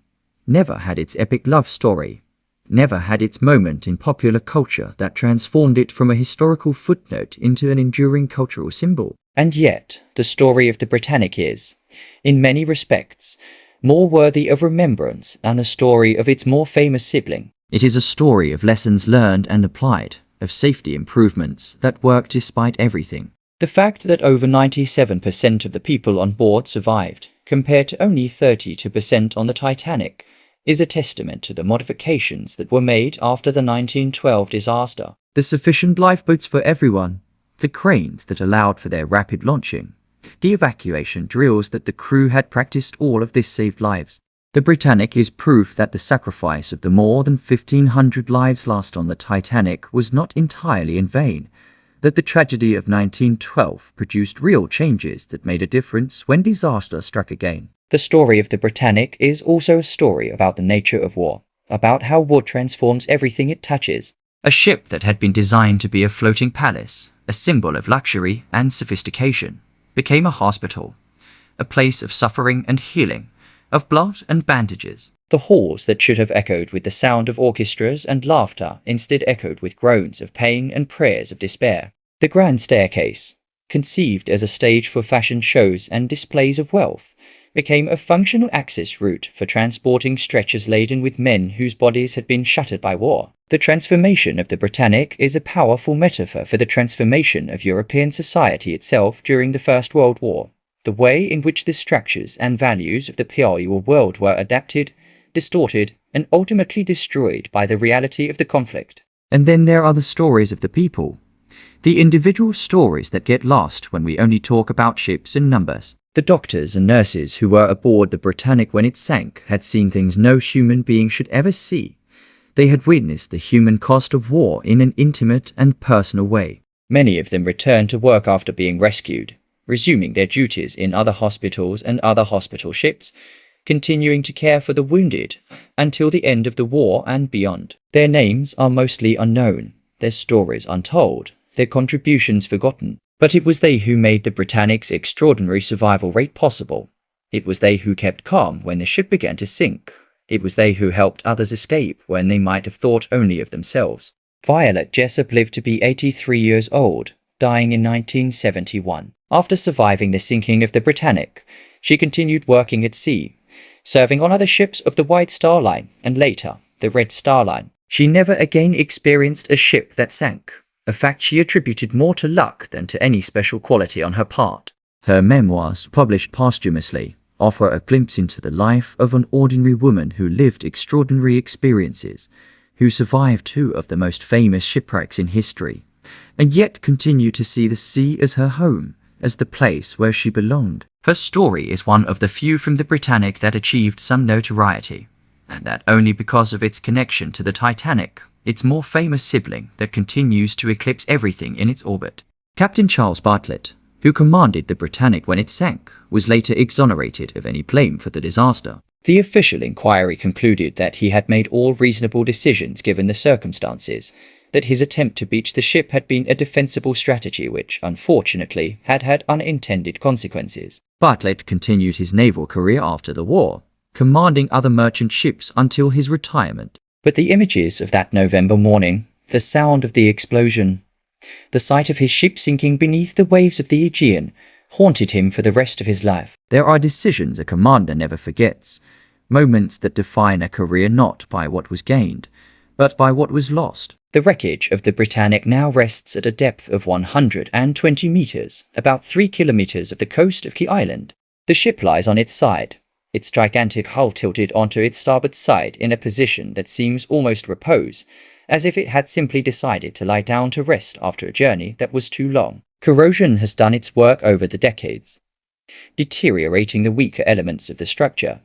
never had its epic love story, never had its moment in popular culture that transformed it from a historical footnote into an enduring cultural symbol. And yet, the story of the Britannic is, in many respects, more worthy of remembrance than the story of its more famous sibling. It is a story of lessons learned and applied, of safety improvements that worked despite everything. The fact that over 97% of the people on board survived, compared to only 32% on the Titanic, is a testament to the modifications that were made after the 1912 disaster. The sufficient lifeboats for everyone, the cranes that allowed for their rapid launching, the evacuation drills that the crew had practiced, all of this saved lives. The Britannic is proof that the sacrifice of the more than 1,500 lives lost on the Titanic was not entirely in vain, that the tragedy of 1912 produced real changes that made a difference when disaster struck again. The story of the Britannic is also a story about the nature of war, about how war transforms everything it touches. A ship that had been designed to be a floating palace, a symbol of luxury and sophistication, became a hospital, a place of suffering and healing, of blood and bandages. The halls that should have echoed with the sound of orchestras and laughter instead echoed with groans of pain and prayers of despair. The grand staircase, conceived as a stage for fashion shows and displays of wealth, became a functional access route for transporting stretchers laden with men whose bodies had been shattered by war. The transformation of the Britannic is a powerful metaphor for the transformation of European society itself during the First World War. The way in which the structures and values of the pre-war world were adapted, distorted, and ultimately destroyed by the reality of the conflict. And then there are the stories of the people. The individual stories that get lost when we only talk about ships and numbers. The doctors and nurses who were aboard the Britannic when it sank had seen things no human being should ever see. They had witnessed the human cost of war in an intimate and personal way. Many of them returned to work after being rescued, resuming their duties in other hospitals and other hospital ships, continuing to care for the wounded until the end of the war and beyond. Their names are mostly unknown, their stories untold, their contributions forgotten. But it was they who made the Britannic's extraordinary survival rate possible. It was they who kept calm when the ship began to sink. It was they who helped others escape when they might have thought only of themselves. Violet Jessop lived to be 83 years old, dying in 1971. After surviving the sinking of the Britannic, she continued working at sea, serving on other ships of the White Star Line and later the Red Star Line. She never again experienced a ship that sank, a fact she attributed more to luck than to any special quality on her part. Her memoirs, published posthumously, offer a glimpse into the life of an ordinary woman who lived extraordinary experiences, who survived two of the most famous shipwrecks in history, and yet continued to see the sea as her home, as the place where she belonged. Her story is one of the few from the Britannic that achieved some notoriety, and that only because of its connection to the Titanic, its more famous sibling that continues to eclipse everything in its orbit. Captain Charles Bartlett, who commanded the Britannic when it sank, was later exonerated of any blame for the disaster. The official inquiry concluded that he had made all reasonable decisions given the circumstances, that his attempt to beach the ship had been a defensible strategy which, unfortunately, had had unintended consequences. Bartlett continued his naval career after the war, commanding other merchant ships until his retirement. But the images of that November morning, the sound of the explosion, the sight of his ship sinking beneath the waves of the Aegean, haunted him for the rest of his life. There are decisions a commander never forgets, moments that define a career not by what was gained, but by what was lost. The wreckage of the Britannic now rests at a depth of 120 meters, about 3 kilometers of the coast of Key Island. The ship lies on its side, its gigantic hull tilted onto its starboard side in a position that seems almost repose, as if it had simply decided to lie down to rest after a journey that was too long. Corrosion has done its work over the decades, deteriorating the weaker elements of the structure,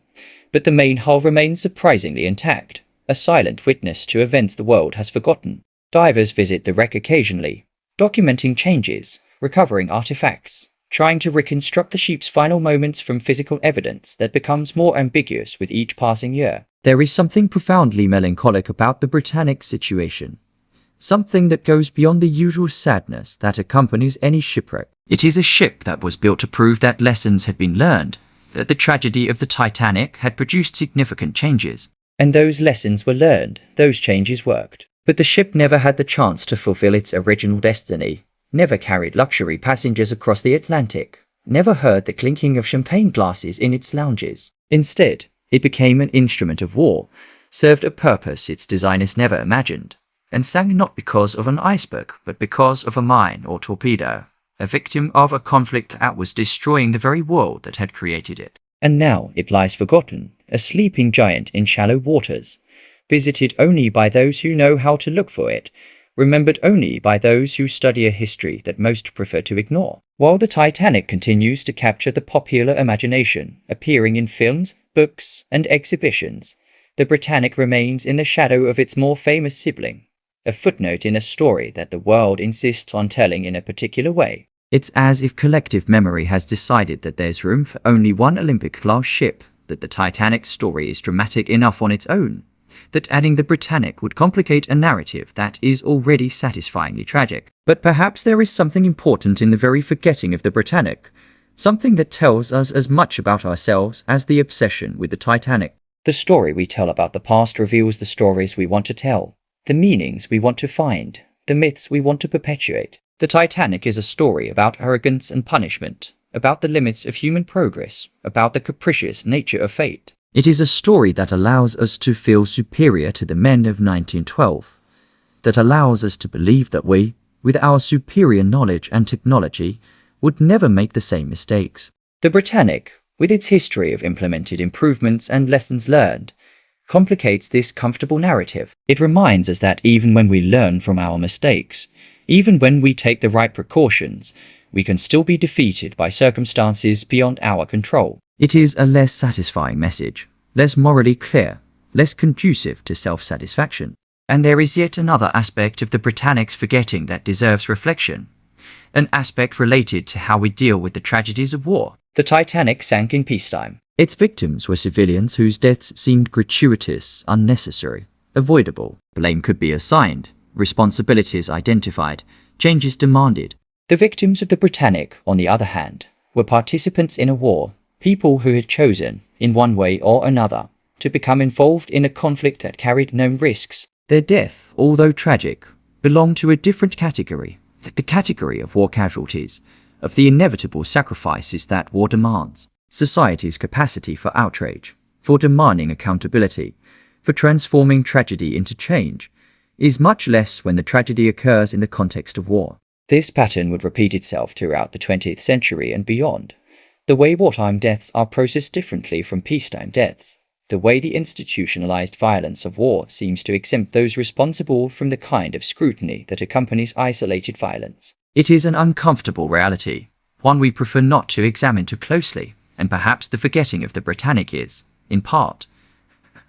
but the main hull remains surprisingly intact, a silent witness to events the world has forgotten. Divers visit the wreck occasionally, documenting changes, recovering artifacts, trying to reconstruct the ship's final moments from physical evidence that becomes more ambiguous with each passing year. There is something profoundly melancholic about the Britannic situation, something that goes beyond the usual sadness that accompanies any shipwreck. It is a ship that was built to prove that lessons had been learned, that the tragedy of the Titanic had produced significant changes. And those lessons were learned, those changes worked. But the ship never had the chance to fulfill its original destiny, never carried luxury passengers across the Atlantic, never heard the clinking of champagne glasses in its lounges. Instead, it became an instrument of war, served a purpose its designers never imagined, and sank not because of an iceberg, but because of a mine or torpedo, a victim of a conflict that was destroying the very world that had created it. And now it lies forgotten, a sleeping giant in shallow waters, visited only by those who know how to look for it, remembered only by those who study a history that most prefer to ignore. While the Titanic continues to capture the popular imagination, appearing in films, books, and exhibitions, the Britannic remains in the shadow of its more famous sibling, a footnote in a story that the world insists on telling in a particular way. It's as if collective memory has decided that there's room for only one Olympic-class ship, that the Titanic's story is dramatic enough on its own, that adding the Britannic would complicate a narrative that is already satisfyingly tragic. But perhaps there is something important in the very forgetting of the Britannic, something that tells us as much about ourselves as the obsession with the Titanic. The story we tell about the past reveals the stories we want to tell, the meanings we want to find, the myths we want to perpetuate. The Titanic is a story about arrogance and punishment, about the limits of human progress, about the capricious nature of fate. It is a story that allows us to feel superior to the men of 1912, that allows us to believe that we, with our superior knowledge and technology, would never make the same mistakes. The Britannic, with its history of implemented improvements and lessons learned, complicates this comfortable narrative. It reminds us that even when we learn from our mistakes, even when we take the right precautions, we can still be defeated by circumstances beyond our control. It is a less satisfying message, less morally clear, less conducive to self-satisfaction. And there is yet another aspect of the Britannic's forgetting that deserves reflection, an aspect related to how we deal with the tragedies of war. The Titanic sank in peacetime. Its victims were civilians whose deaths seemed gratuitous, unnecessary, avoidable. Blame could be assigned, responsibilities identified, changes demanded. The victims of the Britannic, on the other hand, were participants in a war, people who had chosen, in one way or another, to become involved in a conflict that carried known risks. Their death, although tragic, belonged to a different category, the category of war casualties, of the inevitable sacrifices that war demands. Society's capacity for outrage, for demanding accountability, for transforming tragedy into change, is much less when the tragedy occurs in the context of war. This pattern would repeat itself throughout the 20th century and beyond. The way wartime deaths are processed differently from peacetime deaths. The way the institutionalized violence of war seems to exempt those responsible from the kind of scrutiny that accompanies isolated violence. It is an uncomfortable reality, one we prefer not to examine too closely, and perhaps the forgetting of the Britannic is, in part,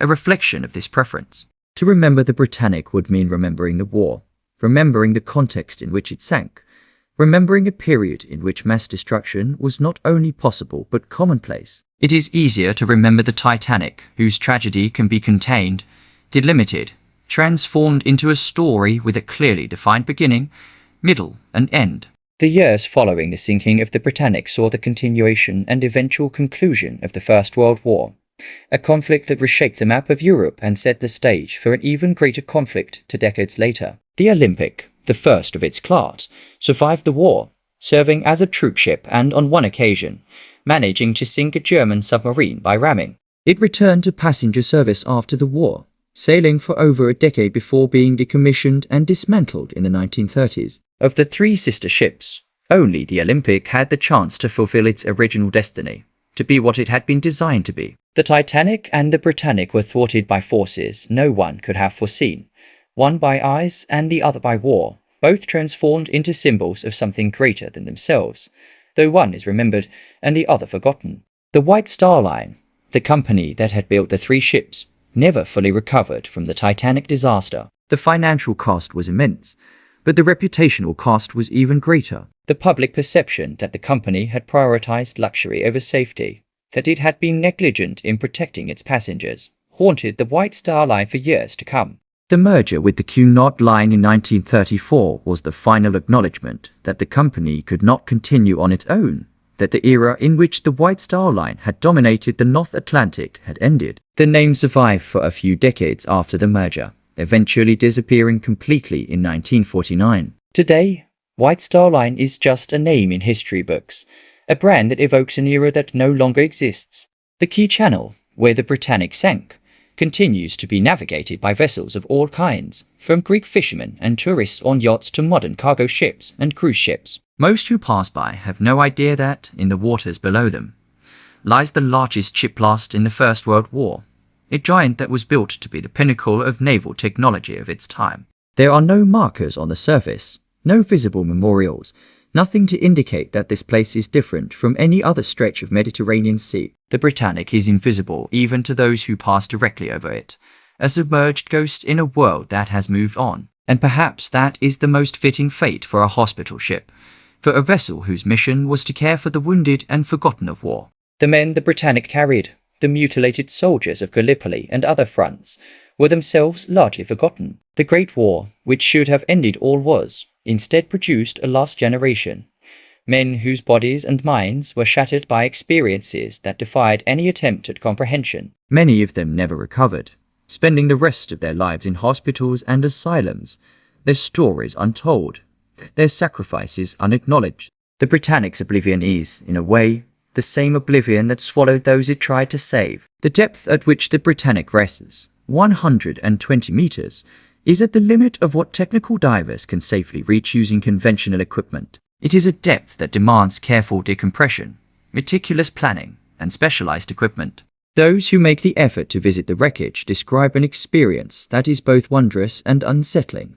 a reflection of this preference. To remember the Britannic would mean remembering the war, remembering the context in which it sank, remembering a period in which mass destruction was not only possible but commonplace. It is easier to remember the Titanic, whose tragedy can be contained, delimited, transformed into a story with a clearly defined beginning, middle, and end. The years following the sinking of the Britannic saw the continuation and eventual conclusion of the First World War, a conflict that reshaped the map of Europe and set the stage for an even greater conflict 2 decades later. The Olympic, the first of its class, survived the war, serving as a troopship and, on one occasion, managing to sink a German submarine by ramming. It returned to passenger service after the war, sailing for over a decade before being decommissioned and dismantled in the 1930s. Of the 3 sister ships, only the Olympic had the chance to fulfill its original destiny, to be what it had been designed to be. The Titanic and the Britannic were thwarted by forces no one could have foreseen, one by ice and the other by war, both transformed into symbols of something greater than themselves, though one is remembered and the other forgotten. The White Star Line, the company that had built the 3 ships, never fully recovered from the Titanic disaster. The financial cost was immense, but the reputational cost was even greater. The public perception that the company had prioritized luxury over safety, that it had been negligent in protecting its passengers, haunted the White Star Line for years to come. The merger with the Cunard Line in 1934 was the final acknowledgement that the company could not continue on its own, that the era in which the White Star Line had dominated the North Atlantic had ended. The name survived for a few decades after the merger, eventually disappearing completely in 1949. Today, White Star Line is just a name in history books, a brand that evokes an era that no longer exists. The key channel, where the Britannic sank, continues to be navigated by vessels of all kinds, from Greek fishermen and tourists on yachts to modern cargo ships and cruise ships. Most who pass by have no idea that, in the waters below them, lies the largest ship blast in the First World War, a giant that was built to be the pinnacle of naval technology of its time. There are no markers on the surface, no visible memorials, nothing to indicate that this place is different from any other stretch of Mediterranean Sea. The Britannic is invisible even to those who pass directly over it, a submerged ghost in a world that has moved on. And perhaps that is the most fitting fate for a hospital ship, for a vessel whose mission was to care for the wounded and forgotten of war. The men the Britannic carried, the mutilated soldiers of Gallipoli and other fronts, were themselves largely forgotten. The Great War, which should have ended all wars, instead produced a lost generation. Men whose bodies and minds were shattered by experiences that defied any attempt at comprehension. Many of them never recovered, spending the rest of their lives in hospitals and asylums, their stories untold, their sacrifices unacknowledged. The Britannic's oblivion is, in a way, the same oblivion that swallowed those it tried to save. The depth at which the Britannic rests, 120 meters, is at the limit of what technical divers can safely reach using conventional equipment. It is a depth that demands careful decompression, meticulous planning, and specialized equipment. Those who make the effort to visit the wreckage describe an experience that is both wondrous and unsettling.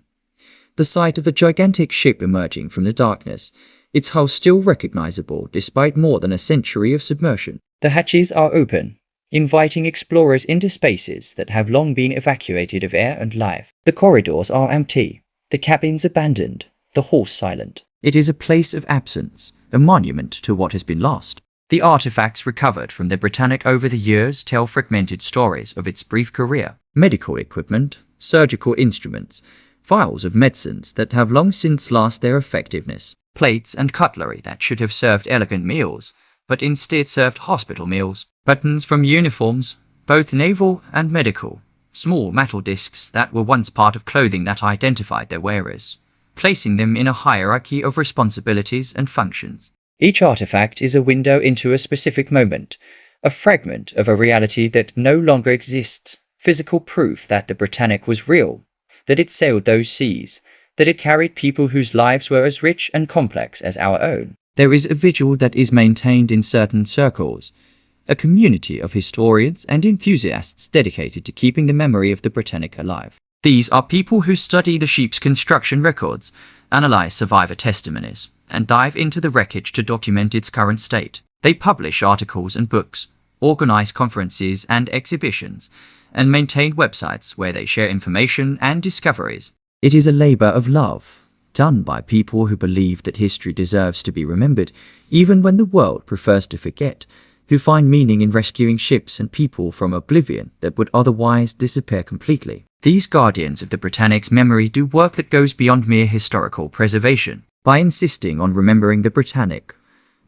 The sight of a gigantic ship emerging from the darkness, its hull still recognizable despite more than a century of submersion. The hatches are open, inviting explorers into spaces that have long been evacuated of air and life. The corridors are empty, the cabins abandoned, the halls silent. It is a place of absence, a monument to what has been lost. The artifacts recovered from the Britannic over the years tell fragmented stories of its brief career. Medical equipment, surgical instruments, vials of medicines that have long since lost their effectiveness. Plates and cutlery that should have served elegant meals, but instead served hospital meals. Buttons from uniforms, both naval and medical. Small metal discs that were once part of clothing that identified their wearers, placing them in a hierarchy of responsibilities and functions. Each artifact is a window into a specific moment, a fragment of a reality that no longer exists, physical proof that the Britannic was real, that it sailed those seas, that it carried people whose lives were as rich and complex as our own. There is a vigil that is maintained in certain circles, a community of historians and enthusiasts dedicated to keeping the memory of the Britannic alive. These are people who study the ship's construction records, analyze survivor testimonies, and dive into the wreckage to document its current state. They publish articles and books, organize conferences and exhibitions, and maintain websites where they share information and discoveries. It is a labor of love, done by people who believe that history deserves to be remembered, even when the world prefers to forget, who find meaning in rescuing ships and people from oblivion that would otherwise disappear completely. These guardians of the Britannic's memory do work that goes beyond mere historical preservation. By insisting on remembering the Britannic,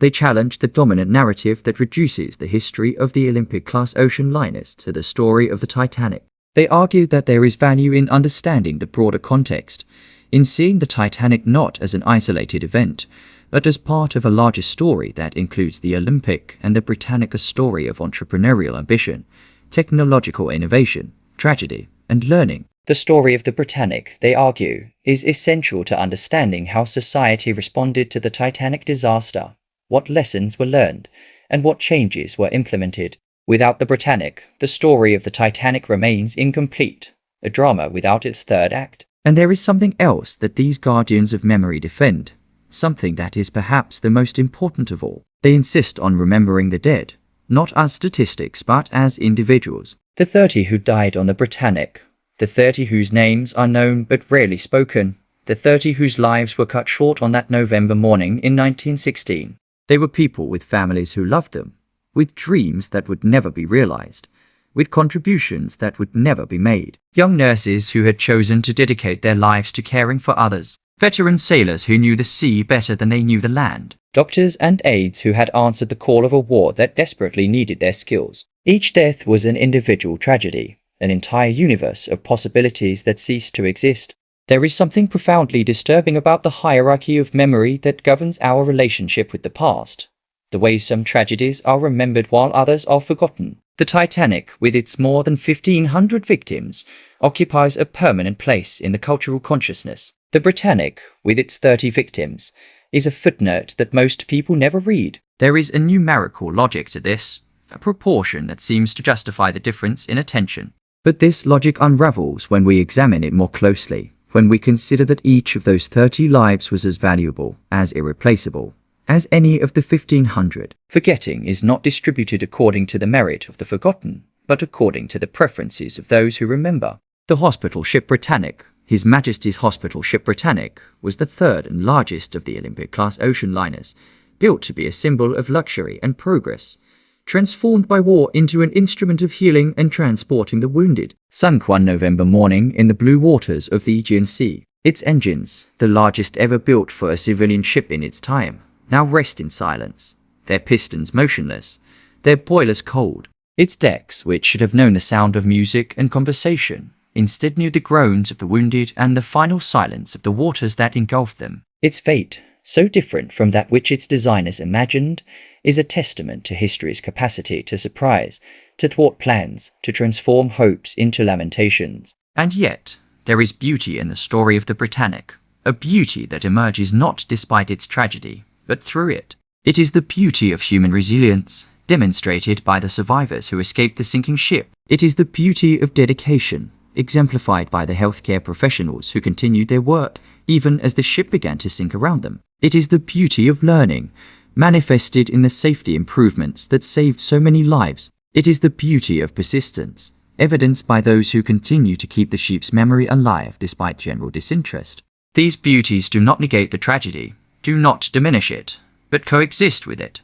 they challenge the dominant narrative that reduces the history of the Olympic-class ocean liners to the story of the Titanic. They argue that there is value in understanding the broader context, in seeing the Titanic not as an isolated event, but as part of a larger story that includes the Olympic and the Britannic, a story of entrepreneurial ambition, technological innovation, tragedy, and learning. The story of the Britannic, they argue, is essential to understanding how society responded to the Titanic disaster, what lessons were learned, and what changes were implemented. Without the Britannic, the story of the Titanic remains incomplete, a drama without its third act. And there is something else that these guardians of memory defend, something that is perhaps the most important of all. They insist on remembering the dead, not as statistics but as individuals. The 30 who died on the Britannic, the 30 whose names are known but rarely spoken, the 30 whose lives were cut short on that November morning in 1916. They were people with families who loved them, with dreams that would never be realized, with contributions that would never be made. Young nurses who had chosen to dedicate their lives to caring for others. Veteran sailors who knew the sea better than they knew the land. Doctors and aides who had answered the call of a war that desperately needed their skills. Each death was an individual tragedy, an entire universe of possibilities that ceased to exist. There is something profoundly disturbing about the hierarchy of memory that governs our relationship with the past, the way some tragedies are remembered while others are forgotten. The Titanic, with its more than 1,500 victims, occupies a permanent place in the cultural consciousness. The Britannic, with its 30 victims, is a footnote that most people never read. There is a numerical logic to this, a proportion that seems to justify the difference in attention. But this logic unravels when we examine it more closely, when we consider that each of those 30 lives was as valuable, as irreplaceable, as any of the 1,500. Forgetting is not distributed according to the merit of the forgotten, but according to the preferences of those who remember. The hospital ship Britannic, His Majesty's Hospital Ship Britannic, was the third and largest of the Olympic-class ocean liners, built to be a symbol of luxury and progress, transformed by war into an instrument of healing and transporting the wounded. Sunk one November morning in the blue waters of the Aegean Sea. Its engines, the largest ever built for a civilian ship in its time, now rest in silence, their pistons motionless, their boilers cold. Its decks, which should have known the sound of music and conversation, instead knew the groans of the wounded and the final silence of the waters that engulfed them. Its fate, so different from that which its designers imagined, is a testament to history's capacity to surprise, to thwart plans, to transform hopes into lamentations. And yet, there is beauty in the story of the Britannic, a beauty that emerges not despite its tragedy, but through it. It is the beauty of human resilience, demonstrated by the survivors who escaped the sinking ship. It is the beauty of dedication, exemplified by the healthcare professionals who continued their work even as the ship began to sink around them. It is the beauty of learning, manifested in the safety improvements that saved so many lives. It is the beauty of persistence, evidenced by those who continue to keep the ship's memory alive despite general disinterest. These beauties do not negate the tragedy, do not diminish it, but coexist with it,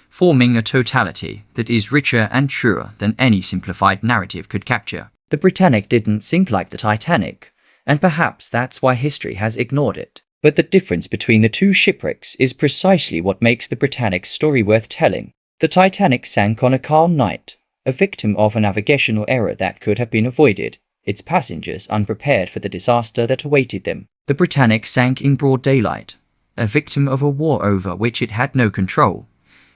forming a totality that is richer and truer than any simplified narrative could capture. The Britannic didn't sink like the Titanic, and perhaps that's why history has ignored it. But the difference between the two shipwrecks is precisely what makes the Britannic's story worth telling. The Titanic sank on a calm night, a victim of a navigational error that could have been avoided, its passengers unprepared for the disaster that awaited them. The Britannic sank in broad daylight, a victim of a war over which it had no control,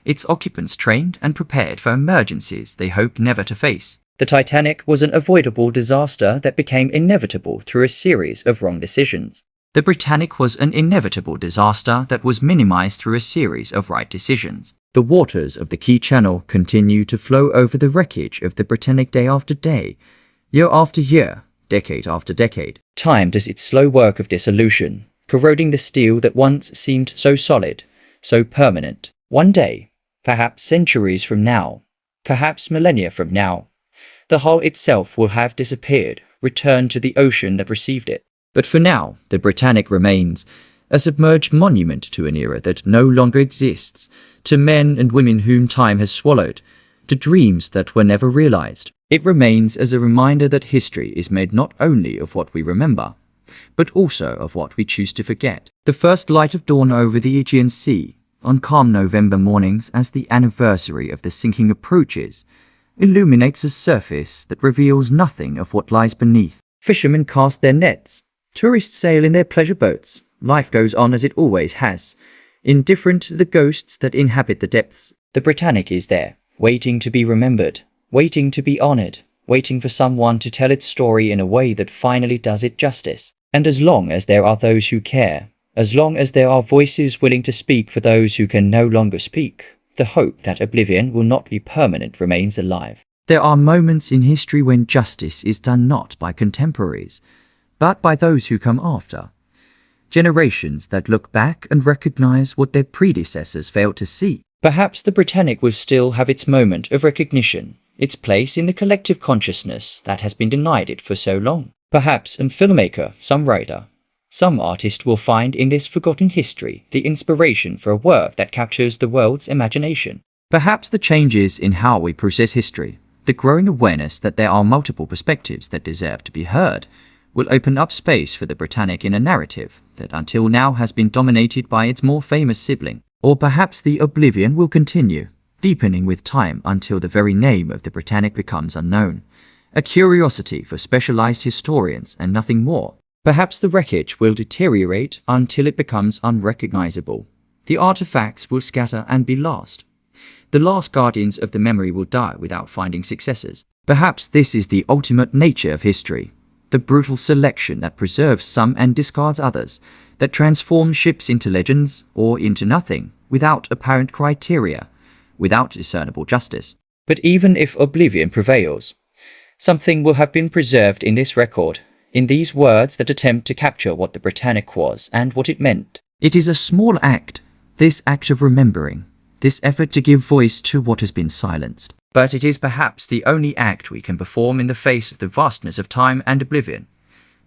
its occupants trained and prepared for emergencies they hoped never to face. The Titanic was an avoidable disaster that became inevitable through a series of wrong decisions. The Britannic was an inevitable disaster that was minimized through a series of right decisions. The waters of the Key Channel continue to flow over the wreckage of the Britannic day after day, year after year, decade after decade. Time does its slow work of dissolution, corroding the steel that once seemed so solid, so permanent. One day, perhaps centuries from now, perhaps millennia from now, the hull itself will have disappeared, returned to the ocean that received it. But for now, the Britannic remains a submerged monument to an era that no longer exists, to men and women whom time has swallowed, to dreams that were never realized. It remains as a reminder that history is made not only of what we remember, but also of what we choose to forget. The first light of dawn over the Aegean Sea, on calm November mornings as the anniversary of the sinking approaches, illuminates a surface that reveals nothing of what lies beneath. Fishermen cast their nets. Tourists sail in their pleasure boats. Life goes on as it always has, indifferent to the ghosts that inhabit the depths. The Britannic is there, waiting to be remembered, waiting to be honored, waiting for someone to tell its story in a way that finally does it justice. And as long as there are those who care, as long as there are voices willing to speak for those who can no longer speak, the hope that oblivion will not be permanent remains alive. There are moments in history when justice is done not by contemporaries, but by those who come after. Generations that look back and recognize what their predecessors failed to see. Perhaps the Britannic will still have its moment of recognition, its place in the collective consciousness that has been denied it for so long. Perhaps some filmmaker, some writer, some artist will find in this forgotten history the inspiration for a work that captures the world's imagination. Perhaps the changes in how we process history, the growing awareness that there are multiple perspectives that deserve to be heard, will open up space for the Britannic in a narrative that until now has been dominated by its more famous sibling. Or perhaps the oblivion will continue, deepening with time until the very name of the Britannic becomes unknown, a curiosity for specialized historians and nothing more. Perhaps the wreckage will deteriorate until it becomes unrecognizable. The artifacts will scatter and be lost. The last guardians of the memory will die without finding successors. Perhaps this is the ultimate nature of history. The brutal selection that preserves some and discards others, that transforms ships into legends or into nothing, without apparent criteria, without discernible justice. But even if oblivion prevails, something will have been preserved in this record, in these words that attempt to capture what the Britannic was and what it meant. It is a small act, this act of remembering, this effort to give voice to what has been silenced. But it is perhaps the only act we can perform in the face of the vastness of time and oblivion,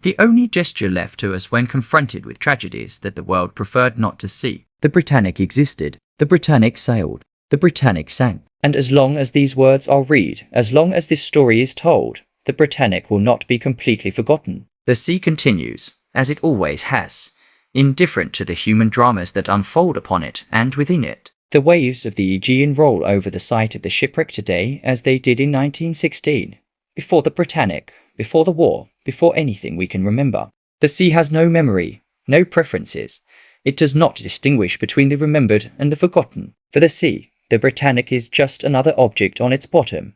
the only gesture left to us when confronted with tragedies that the world preferred not to see. The Britannic existed, the Britannic sailed, the Britannic sank. And as long as these words are read, as long as this story is told, the Britannic will not be completely forgotten. The sea continues, as it always has, indifferent to the human dramas that unfold upon it and within it. The waves of the Aegean roll over the site of the shipwreck today as they did in 1916, before the Britannic, before the war, before anything we can remember. The sea has no memory, no preferences. It does not distinguish between the remembered and the forgotten. For the sea, the Britannic is just another object on its bottom,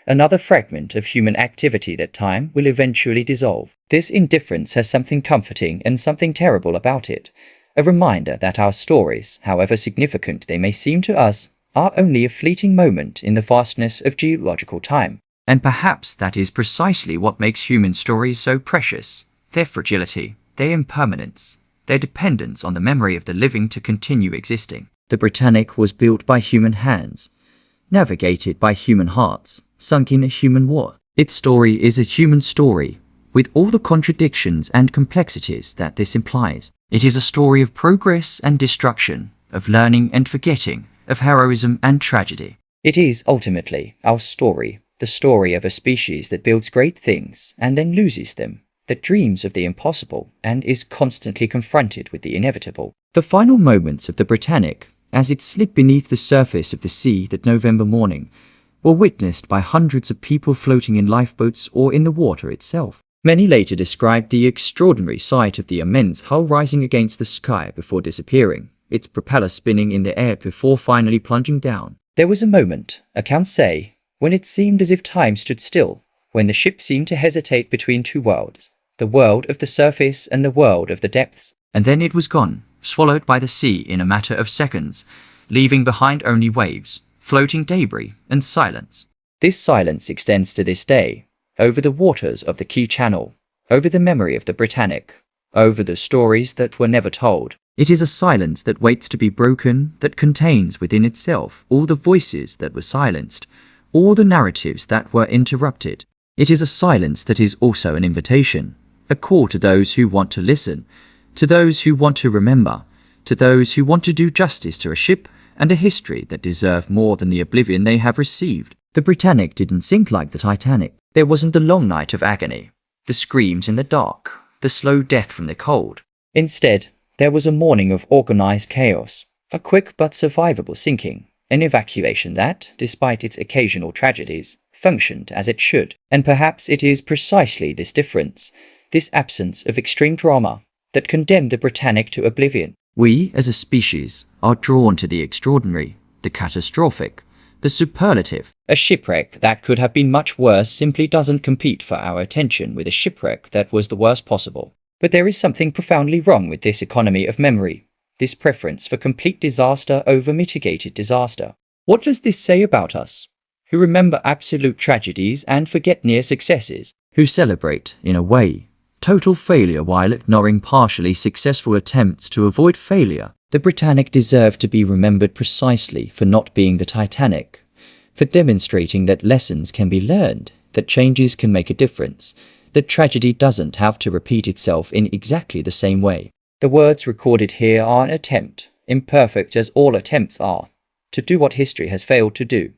another fragment of human activity that time will eventually dissolve. This indifference has something comforting and something terrible about it. A reminder that our stories, however significant they may seem to us, are only a fleeting moment in the vastness of geological time. And perhaps that is precisely what makes human stories so precious, their fragility, their impermanence, their dependence on the memory of the living to continue existing. The Britannic was built by human hands, navigated by human hearts, sunk in a human war. Its story is a human story, with all the contradictions and complexities that this implies. It is a story of progress and destruction, of learning and forgetting, of heroism and tragedy. It is ultimately our story, the story of a species that builds great things and then loses them, that dreams of the impossible and is constantly confronted with the inevitable. The final moments of the Britannic, as it slid beneath the surface of the sea that November morning, were witnessed by hundreds of people floating in lifeboats or in the water itself. Many later described the extraordinary sight of the immense hull rising against the sky before disappearing, its propeller spinning in the air before finally plunging down. There was a moment, accounts say, when it seemed as if time stood still, when the ship seemed to hesitate between two worlds, the world of the surface and the world of the depths. And then it was gone, swallowed by the sea in a matter of seconds, leaving behind only waves, floating debris, and silence. This silence extends to this day, over the waters of the Key Channel, over the memory of the Britannic, over the stories that were never told. It is a silence that waits to be broken, that contains within itself all the voices that were silenced, all the narratives that were interrupted. It is a silence that is also an invitation, a call to those who want to listen, to those who want to remember, to those who want to do justice to a ship and a history that deserve more than the oblivion they have received. The Britannic didn't sink like the Titanic. There wasn't the long night of agony, the screams in the dark, the slow death from the cold. Instead, there was a morning of organized chaos, a quick but survivable sinking, an evacuation that, despite its occasional tragedies, functioned as it should. And perhaps it is precisely this difference, this absence of extreme drama, that condemned the Britannic to oblivion. We, as a species, are drawn to the extraordinary, the catastrophic, the superlative. A shipwreck that could have been much worse simply doesn't compete for our attention with a shipwreck that was the worst possible. But there is something profoundly wrong with this economy of memory, this preference for complete disaster over mitigated disaster. What does this say about us, who remember absolute tragedies and forget near successes, who celebrate, in a way, total failure while ignoring partially successful attempts to avoid failure? The Britannic deserved to be remembered precisely for not being the Titanic, for demonstrating that lessons can be learned, that changes can make a difference, that tragedy doesn't have to repeat itself in exactly the same way. The words recorded here are an attempt, imperfect as all attempts are, to do what history has failed to do,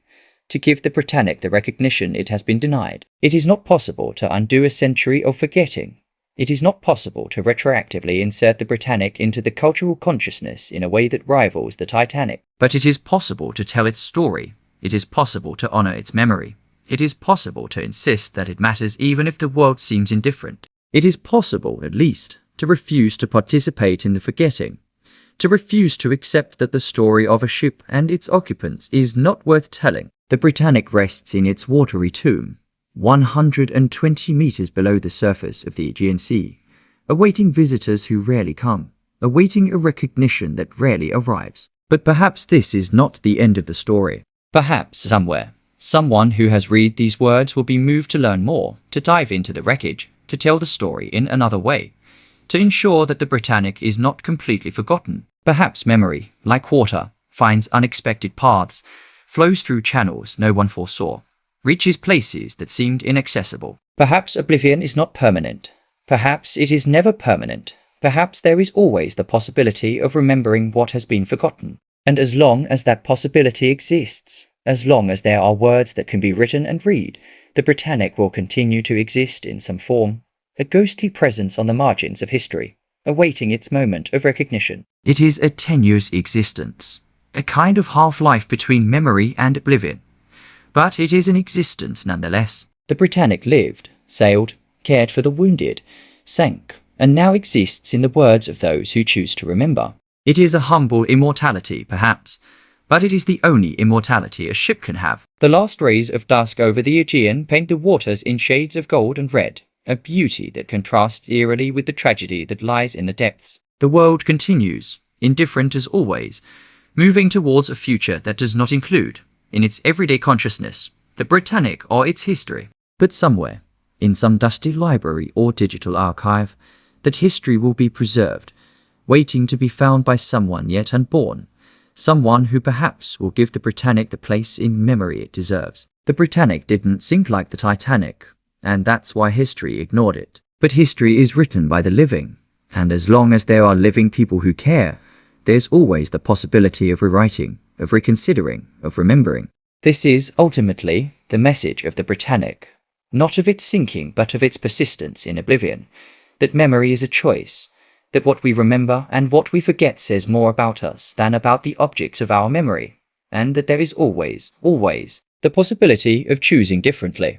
to give the Britannic the recognition it has been denied. It is not possible to undo a century of forgetting. It is not possible to retroactively insert the Britannic into the cultural consciousness in a way that rivals the Titanic. But it is possible to tell its story. It is possible to honor its memory. It is possible to insist that it matters even if the world seems indifferent. It is possible, at least, to refuse to participate in the forgetting, to refuse to accept that the story of a ship and its occupants is not worth telling. The Britannic rests in its watery tomb, 120 meters below the surface of the Aegean Sea, awaiting visitors who rarely come, awaiting a recognition that rarely arrives. But perhaps this is not the end of the story. Perhaps somewhere, someone who has read these words will be moved to learn more, to dive into the wreckage, to tell the story in another way, to ensure that the Britannic is not completely forgotten. Perhaps memory, like water, finds unexpected paths, flows through channels no one foresaw, reaches places that seemed inaccessible. Perhaps oblivion is not permanent. Perhaps it is never permanent. Perhaps there is always the possibility of remembering what has been forgotten. And as long as that possibility exists, as long as there are words that can be written and read, the Britannic will continue to exist in some form, a ghostly presence on the margins of history, awaiting its moment of recognition. It is a tenuous existence, a kind of half-life between memory and oblivion. But it is an existence nonetheless. The Britannic lived, sailed, cared for the wounded, sank, and now exists in the words of those who choose to remember. It is a humble immortality, perhaps, but it is the only immortality a ship can have. The last rays of dusk over the Aegean paint the waters in shades of gold and red, a beauty that contrasts eerily with the tragedy that lies in the depths. The world continues, indifferent as always, moving towards a future that does not include, in its everyday consciousness, the Britannic or its history. But somewhere, in some dusty library or digital archive, that history will be preserved, waiting to be found by someone yet unborn, someone who perhaps will give the Britannic the place in memory it deserves. The Britannic didn't sink like the Titanic, and that's why history ignored it. But history is written by the living, and as long as there are living people who care, there's always the possibility of rewriting, of reconsidering, of remembering. This is, ultimately, the message of the Britannic, not of its sinking but of its persistence in oblivion, that memory is a choice, that what we remember and what we forget says more about us than about the objects of our memory, and that there is always, always, the possibility of choosing differently.